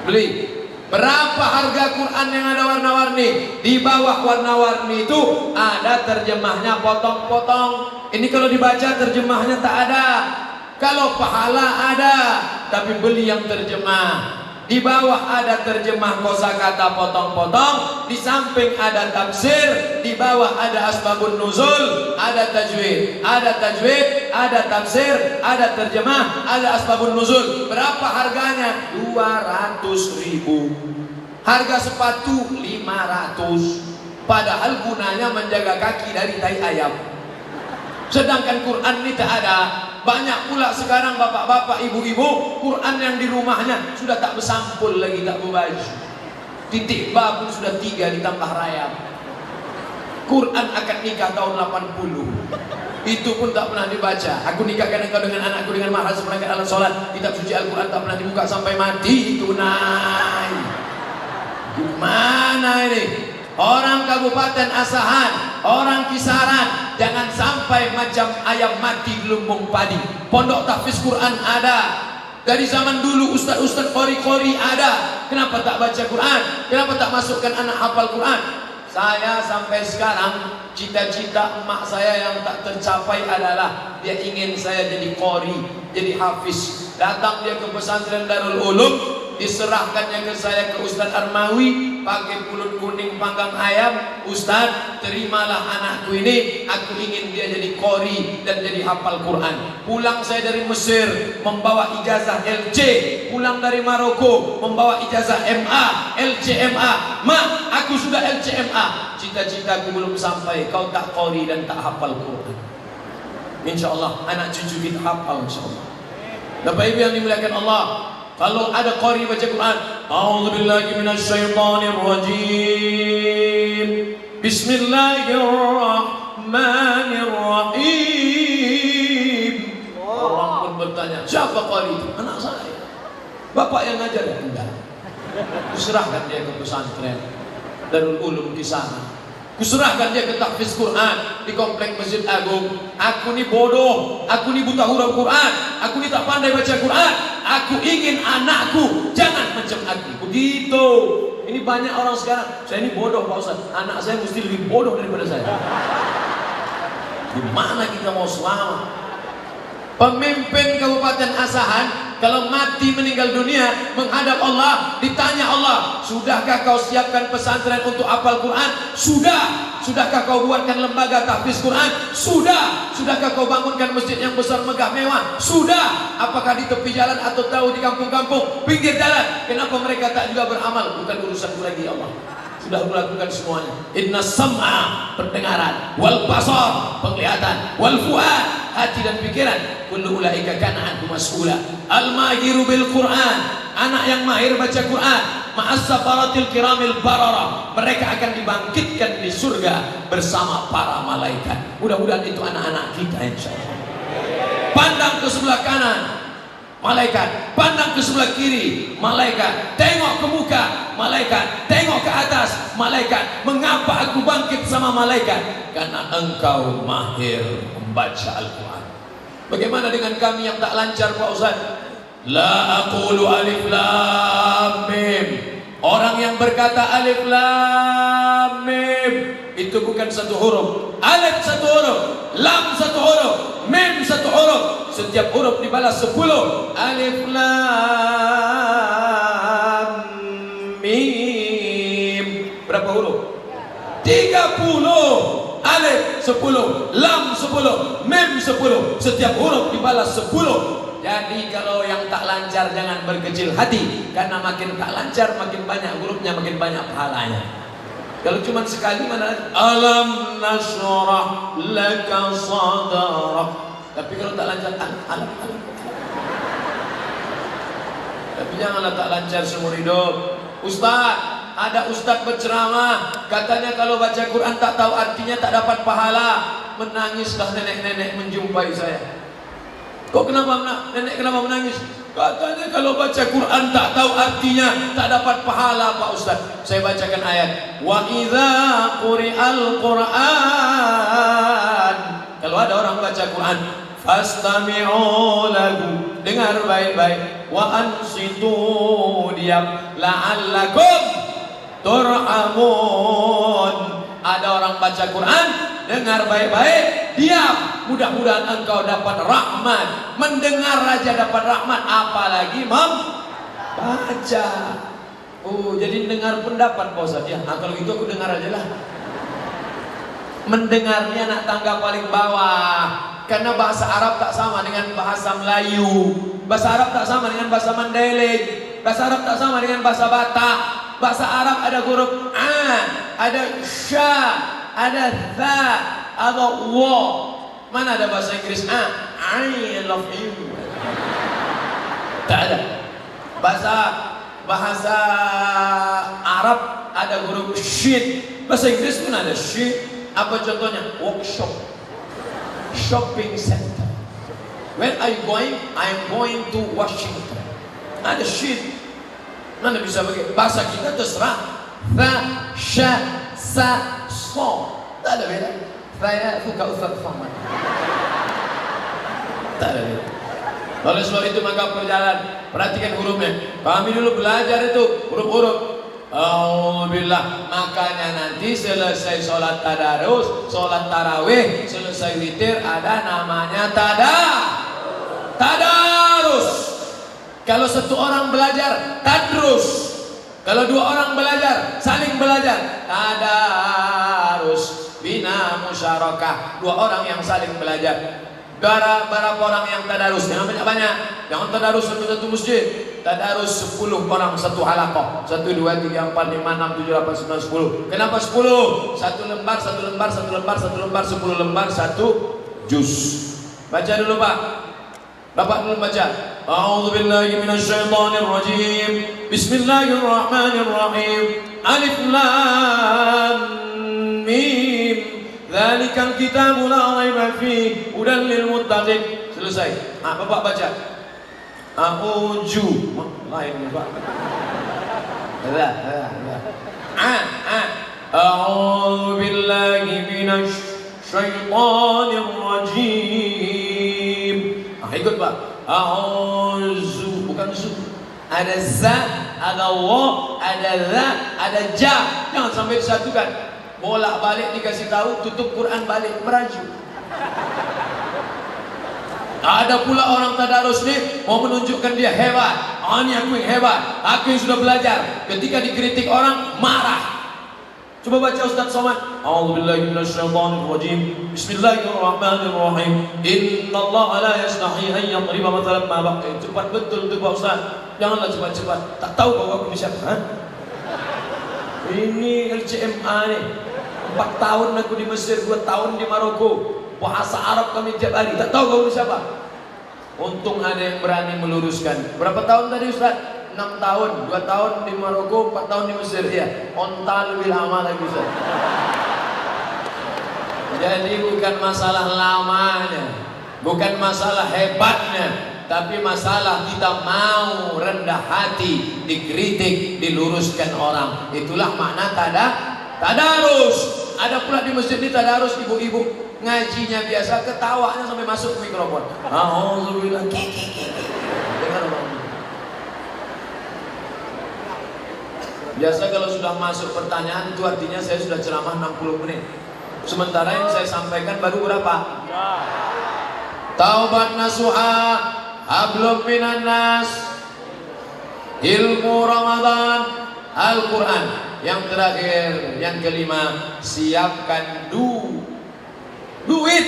Beli. Berapa harga Quran yang ada warna-warni? Di bawah warna-warni itu ada terjemahnya potong-potong. Ini kalau dibaca terjemahnya tak ada. Kalau pahala ada, tapi beli yang terjemah. Di bawah ada terjemah kosakata potong-potong, di samping ada tafsir, di bawah ada asbabun nuzul, ada tajwid, ada tafsir, ada terjemah, ada asbabun nuzul. Berapa harganya? 200.000. Harga sepatu 500. Padahal gunanya menjaga kaki dari tai ayam. Sedangkan Quran ini tak ada. Banyak pula sekarang bapak-bapak, ibu-ibu, Quran yang di rumahnya sudah tak bersampul lagi, tak berbaju. Titik ba pun sudah 3 ditambah rayap. Quran akad nikah tahun 80. Itu pun tak pernah dibaca. Aku nikahkan engkau dengan anakku dengan mahar seperangkat alat sholat. Kitab suci Al-Quran tak pernah dibuka sampai mati. Itu naik. Gimana ini? Orang Kabupaten Asahan, orang Kisaran, jangan sampai macam ayam mati di lumbung padi. Pondok tahfiz Quran ada. Dari zaman dulu ustaz-ustaz qori-qori ada. Kenapa tak baca Quran? Kenapa tak masukkan anak hafal Quran? Saya sampai sekarang cita-cita emak saya yang tak tercapai adalah dia ingin saya jadi qori, jadi hafiz. Datang dia ke pesantren Darul Ulum, diserahkannya ke saya ke Ustaz Armawi pakai pulut kuning panggang ayam. Ustaz, terimalah anakku ini, aku ingin dia jadi qori dan jadi hafal Quran. Pulang saya dari Mesir membawa ijazah LC, pulang dari Maroko membawa ijazah MA, LCMA. Mak, aku sudah LCMA. Cita-citaku belum sampai, kau tak qori dan tak hafal Quran. InsyaAllah anak cucu kita hafal insyaAllah. Bapak Ibu yang dimuliakan Allah, kalau ada qari baca Quran, a'udzubillahi minasyaitonirrajim. Bismillahirrahmanirrahim. Orang pun bertanya, siapa qari itu? Anak saya. Bapak yang ngajar? Enggak. Kuserahkan dia ke pesantren Darul Ulum di sana. Kuserahkan dia ke tahfiz Quran di komplek Masjid Agung. Aku ni bodoh, aku ni buta huruf Quran, aku ni tak pandai baca Quran. Aku ingin anakku jangan macam aku. Begitu. Ini banyak orang sekarang. Saya ini bodoh Pak Ustaz. Anak saya mesti lebih bodoh daripada saya. Gimana kita mau selamat? Pemimpin Kabupaten Asahan kalau mati meninggal dunia menghadap Allah, ditanya Allah, sudahkah kau siapkan pesantren untuk hafal Quran? Sudah. Sudahkah kau buatkan lembaga tahfiz Quran? Sudah. Sudahkah kau bangunkan masjid yang besar megah mewah? Sudah. Apakah di tepi jalan atau tahu di kampung-kampung, pinggir jalan? Kenapa mereka tak juga beramal? Bukan urusanku lagi Allah. Sudah melakukan semuanya. Inna sam'a, pendengaran, wal basar, penglihatan, wal fuad, hati dan pikiran, kullu ulaika kana anhu mas'ula. Al-mahiru bil Quran, anak yang mahir baca Quran, ma'as safaratil kiramil barara, mereka akan dibangkitkan di surga bersama para malaikat. Mudah-mudahan itu anak-anak kita insyaallah. Pandang ke sebelah kanan, malaikat. Pandang ke sebelah kiri, malaikat. Tengok ke muka, malaikat. Tengok ke atas, malaikat. Mengapa aku bangkit sama malaikat? Karena engkau mahir membaca Al-Quran. Bagaimana dengan kami yang tak lancar Pak Ustaz? La aqulu alif lam mim. Orang yang berkata alif lam mim itu bukan satu huruf. Alif satu huruf, lam satu huruf, mim satu huruf. Setiap huruf dibalas 10. Alif lam mim. Berapa huruf? 30. alif 10, lam 10, mim 10. Setiap huruf dibalas 10. Jadi kalau yang tak lancar jangan berkecil hati, karena makin tak lancar makin banyak hurufnya, makin banyak pahalanya. Kalau cuma sekali mana alam nashrah laka sadrak. Tapi kalau tak lancar alam. Tapi janganlah tak lancar seumur hidup. Ustaz, ada ustaz berceramah, katanya kalau baca Quran tak tahu artinya tak dapat pahala. Menangislah nenek-nenek menjumpai saya. Kok kenapa nenek kenapa menangis? Katanya kalau baca Quran tak tahu artinya tak dapat pahala Pak Ustaz. Saya bacakan ayat. Wa idza quri'al Quran. Kalau ada orang baca Quran, fastami'u lahu, dengar baik-baik. Wa ansitu, diam, la'allakum turhamun. Ada orang baca Quran, dengar baik-baik, diam. Mudah-mudahan engkau dapat rahmat. Mendengar aja dapat rahmat, apalagi membaca. Oh, jadi dengar pendapat Pak Ustaz ya. Nah, kalau gitu aku dengar aja lah. Mendengarnya anak tangga paling bawah. Karena bahasa Arab tak sama dengan bahasa Melayu. Bahasa Arab tak sama dengan bahasa Mandailing. Bahasa Arab tak sama dengan bahasa Batak. Bahasa Arab ada huruf a, ada sya, ada tha, ada wa. Mana ada bahasa Inggris I love you. Tak ada. Bahasa Arab ada huruf shin. Bahasa Inggris pun ada shin. Apa contohnya? Workshop, shopping center. Where are you going? I'm going to Washington. Ada shin. Mana bisa begitu? Bahasa kita terserah. Tha, sha, sa, so. Tak ada beda. Saya suka Ustaz Somad. Tak ada beda. Oleh sebab itu maka perjalanan, perhatikan hurufnya. Kami dulu belajar itu huruf-huruf. Alhamdulillah. Makanya nanti selesai sholat tadarus, sholat tarawih, selesai witir ada namanya tadarus. Kalau satu orang belajar tadrus. Kalau dua orang belajar saling belajar tadarus. Bina musyarakah, dua orang yang saling belajar. Berapa orang yang tadarus? Jangan banyak-banyak. Jangan tadarus satu masjid. Tadarus 10 orang satu halaqah. 1 2 3 4 5 6 7 8 9 10. Kenapa 10? Satu lembar 10 lembar 1 juz. Baca dulu Pak. Bapak dulu baca. A'udzubillahi minasyaitonirrajim. Bismillahirrahmanirrahim. Alif lam mim. Dzalikal kitabu la raiba fihi hudan lil muttaqin. Selesai. Bapak baca. A'udzu. Lain Pak. A'udzu billahi minasy syaitonir rajim. Ikut Pak. A'udzu, bukan zu. Ada za, ada wa, ada za, ada ja. Jangan sampai disatukan. Bolak-balik dikasih tahu, tutup Quran balik, merajuk. Ada pula orang tadarus nih mau menunjukkan dia hebat. Ini aku yang hebat, aku yang sudah belajar. Ketika dikritik orang marah. Coba baca Ustaz Somad. A'udzubillahi minasyaitonirrajim. Bismillahirrahmanirrahim. Innallaha la yastahi an yadriba mathalan ma baqi. Cepat betul tu Pak Ustaz. Janganlah cepat-cepat. Tak tahu bahwa aku siapa, ha? Ini LCMA nih. 4 tahun aku di Mesir, 2 tahun di Maroko. Bahasa Arab kami tiap hari. Tak tahu kau siapa. Untung ada yang berani meluruskan. Berapa tahun tadi Ustaz? 6 tahun. 2 tahun di Maroko, 4 tahun di Mesir. Ya, onta lebih lama lagi Ustaz. Jadi bukan masalah lamanya, bukan masalah hebatnya, tapi masalah kita mau rendah hati, dikritik, diluruskan orang. Itulah makna tadarus. Ada pula di masjid ini tadarus, ibu-ibu ngajinya biasa, ketawanya sampai masuk ke mikrofon. Alhamdulillah. Dengar orang. Biasa kalau sudah masuk pertanyaan itu artinya saya sudah ceramah 60 menit. Sementara yang saya sampaikan baru berapa? Taubat nasuha, hablum minan nas, ilmu Ramadan, Al-Quran. Yang terakhir, yang kelima, siapkan Duit.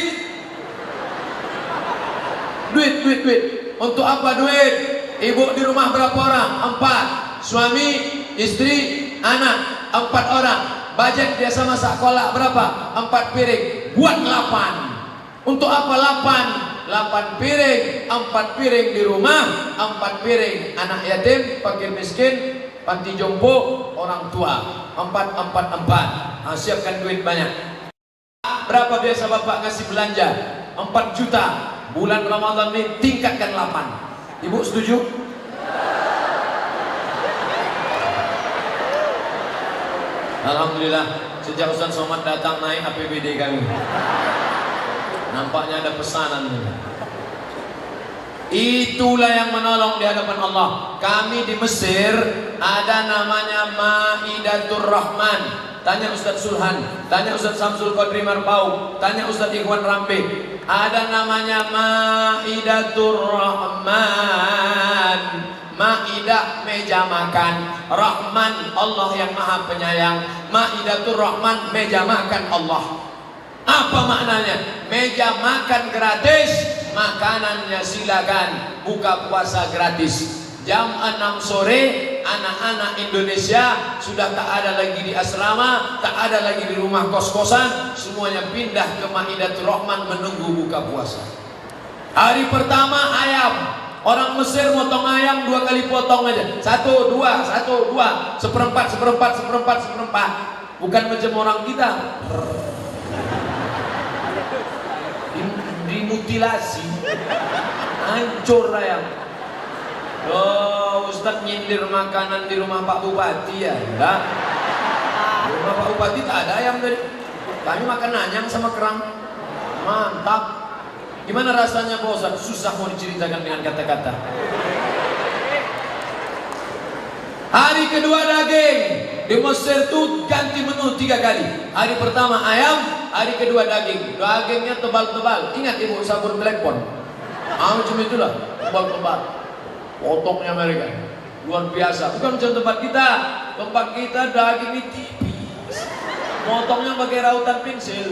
Duit. Untuk apa duit? Ibu di rumah berapa orang? 4. Suami, istri, anak 4 orang. Budget biasa masak kolak berapa? 4 piring. Buat 8. Untuk apa 8 piring? 4 piring di rumah, 4 piring anak yatim, fakir miskin, panti jompo, orang tua. 4. Siapkan duit banyak. Berapa biasa bapak ngasih belanja? 4 juta. Bulan Ramadan ini tingkatkan 8. Ibu setuju? Alhamdulillah, sejak Ustaz Somad datang naik APBD kami. Nampaknya ada pesanan. Itulah yang menolong di hadapan Allah. Kami di Mesir ada namanya Maidatur Rahman. Tanya Ustaz Sulhan, tanya Ustaz Samsul Qadri Marpau, tanya Ustaz Ikhwan Rambe. Ada namanya Maidatur Rahman. Maidah meja makan, Rahman Allah yang Maha Penyayang. Maidatur Rahman meja makan Allah. Apa maknanya? Meja makan gratis, makanannya silakan, buka puasa gratis. Jam 6 sore anak-anak Indonesia sudah tak ada lagi di asrama, tak ada lagi di rumah kos-kosan, semuanya pindah ke Maidatur Rahman menunggu buka puasa. Hari pertama ayam, orang Mesir motong ayam 2 kali potong aja, 1, 2, seperempat, bukan macam orang kita dimutilasi, hancur ayam. Oh, Ustaz nyindir makanan di rumah Pak Bupati ya? Enggak. Di rumah Pak Bupati tak ada ayam tadi. Kami makan anyang sama kerang. Mantap. Gimana rasanya Pak Ustaz? Susah mau diceritakan dengan kata-kata. Hari kedua daging. Di Mesir tuh ganti menu 3 kali. Hari pertama ayam, hari kedua daging. Dagingnya tebal-tebal. Ingat ibu sabur telepon. Macam itulah, tebal-tebal. Potongnya mereka luar biasa. Bukan macam tempat kita. Tempat kita daging ini tipis. Potongnya pakai rautan pensil.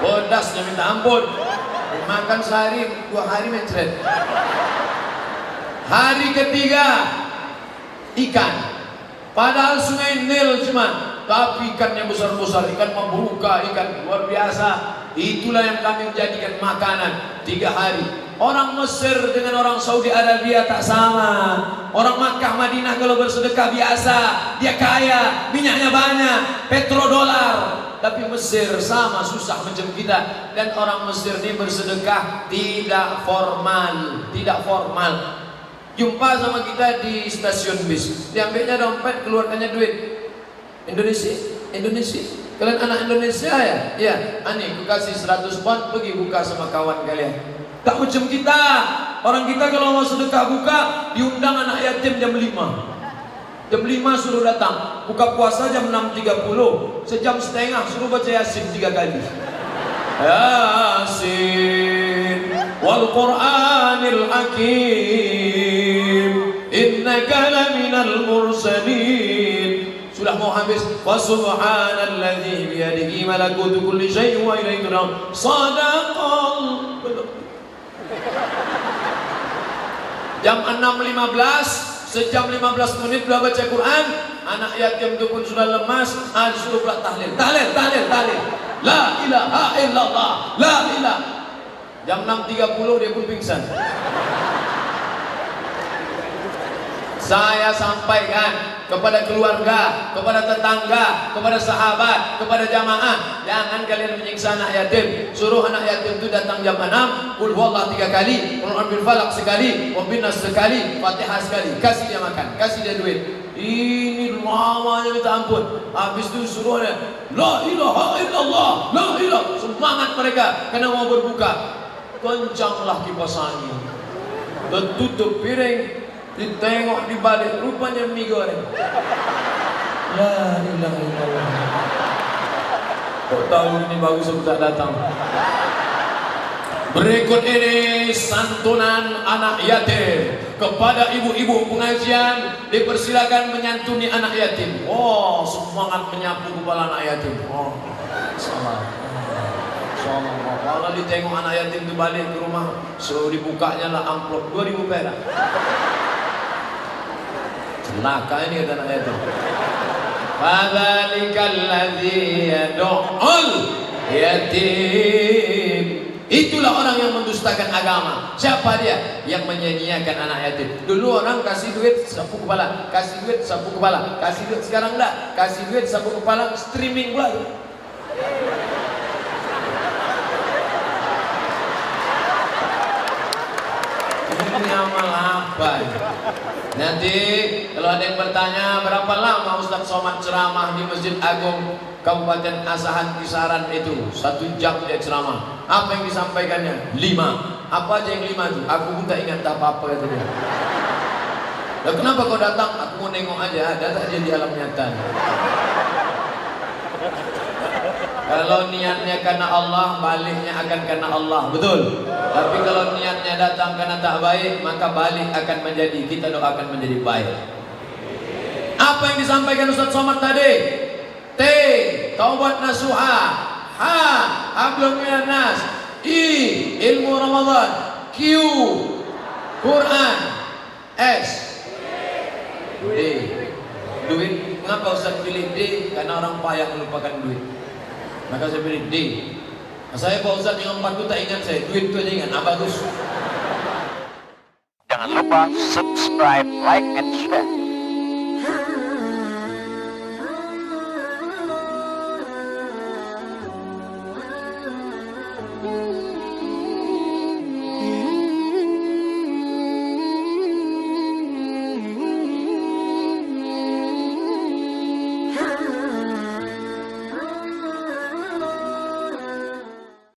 Pedasnya minta ampun. Makan sehari 2 hari mencret. Hari ketiga ikan. Padahal sungai Nil cuma, tapi ikannya besar-besar, ikan membuka, ikan luar biasa. Itulah yang kami jadikan makanan 3 hari. Orang Mesir dengan orang Saudi Arabia tak sama. Orang Makkah Madinah kalau bersedekah biasa, dia kaya, minyaknya banyak, petrodolar. Tapi Mesir sama susah macam kita. Dan orang Mesir ini bersedekah tidak formal, Jumpa sama kita di stasiun bis, diambilnya dompet, keluarkannya duit. Indonesia. Kalian anak Indonesia ya? Ya, ani, aku kasih 100 pound, pergi buka sama kawan kalian. Tak macam kita. Orang kita kalau mau sedekah buka, diundang anak yatim jam 5. Jam 5 suruh datang. Buka puasa jam 6.30. Sejam setengah suruh baca Yasin 3 kali. Yasin wal Qur'anil Hakim, innaka laminal mursalin. Sudah mau habis. Wa subhanalladzi biyadihi malakutu kulli syai'in wa ilaihi turja'un. Shadaqal. Jam 6.15, sejam 15 menit sudah baca Quran. Anak yatim itu pun sudah lemas, disuruh pula tahlil. La ilaha illallah, la ilaha. Jam 6.30 dia pun pingsan. Saya sampaikan kepada keluarga, kepada tetangga, kepada sahabat, kepada jamaah, jangan kalian menyiksa anak yatim. Suruh anak yatim itu datang jam 6, qul huwallah 3 kali, qul a'udzu falaq sekali, wa binnas sekali, Fatihah sekali, kasih dia makan, kasih dia duit. Ini lamanya minta ampun. Habis itu suruh dia, la ilaha illallah, la ilaha. Semangat mereka karena mau berbuka. Kencanglah kipas angin, tertutup piring. Ditengok di balik, rupanya mie goreng. La ilaha illallah. Kok tahu ini bagus untuk tak datang. Berikut ini santunan anak yatim. Kepada ibu-ibu pengajian, dipersilakan menyantuni anak yatim. Oh, semangat menyapu kepala anak yatim. Oh. Salah. Kalau ditengok anak yatim itu balik ke rumah, so dibukanya lah amplop 2.000 perak. Celaka ini kata anak yatim. Fadzalikal ladzi yad'ul yatim. Itulah orang yang mendustakan agama. Siapa dia? Yang menyanyiakan anak yatim. Dulu orang kasih duit sapu kepala, kasih duit sapu kepala, kasih duit. Sekarang enggak, kasih duit sapu kepala, streaming pula. Ini amal apa? Nanti kalau ada yang bertanya berapa lama Ustaz Somad ceramah di Masjid Agung Kabupaten Asahan Kisaran itu 1 jam dia ceramah. Apa yang disampaikannya? 5. Apa aja yang 5 itu? Aku pun tak ingat apa-apa kata dia. Lah kenapa kau datang? Aku mau nengok aja. Ada tak dia di alam nyata? Kalau niatnya karena Allah, baliknya akan karena Allah, betul. Tapi kalau niatnya datang karena tak baik, maka balik akan menjadi, kita doakan menjadi baik. Apa yang disampaikan Ustaz Somad tadi? T. Taubat nasuha. H. Hablum minan nas. I. Ilmu Ramadan. Q. Quran. S. D. Duit. Mengapa Ustaz pilih D? Karena orang payah melupakan duit. Maka saya pilih D. Saya Pak Ustaz yang 4 itu tak ingat saya. Duit itu aja ingat. Bagus. Jangan lupa subscribe, like, and share.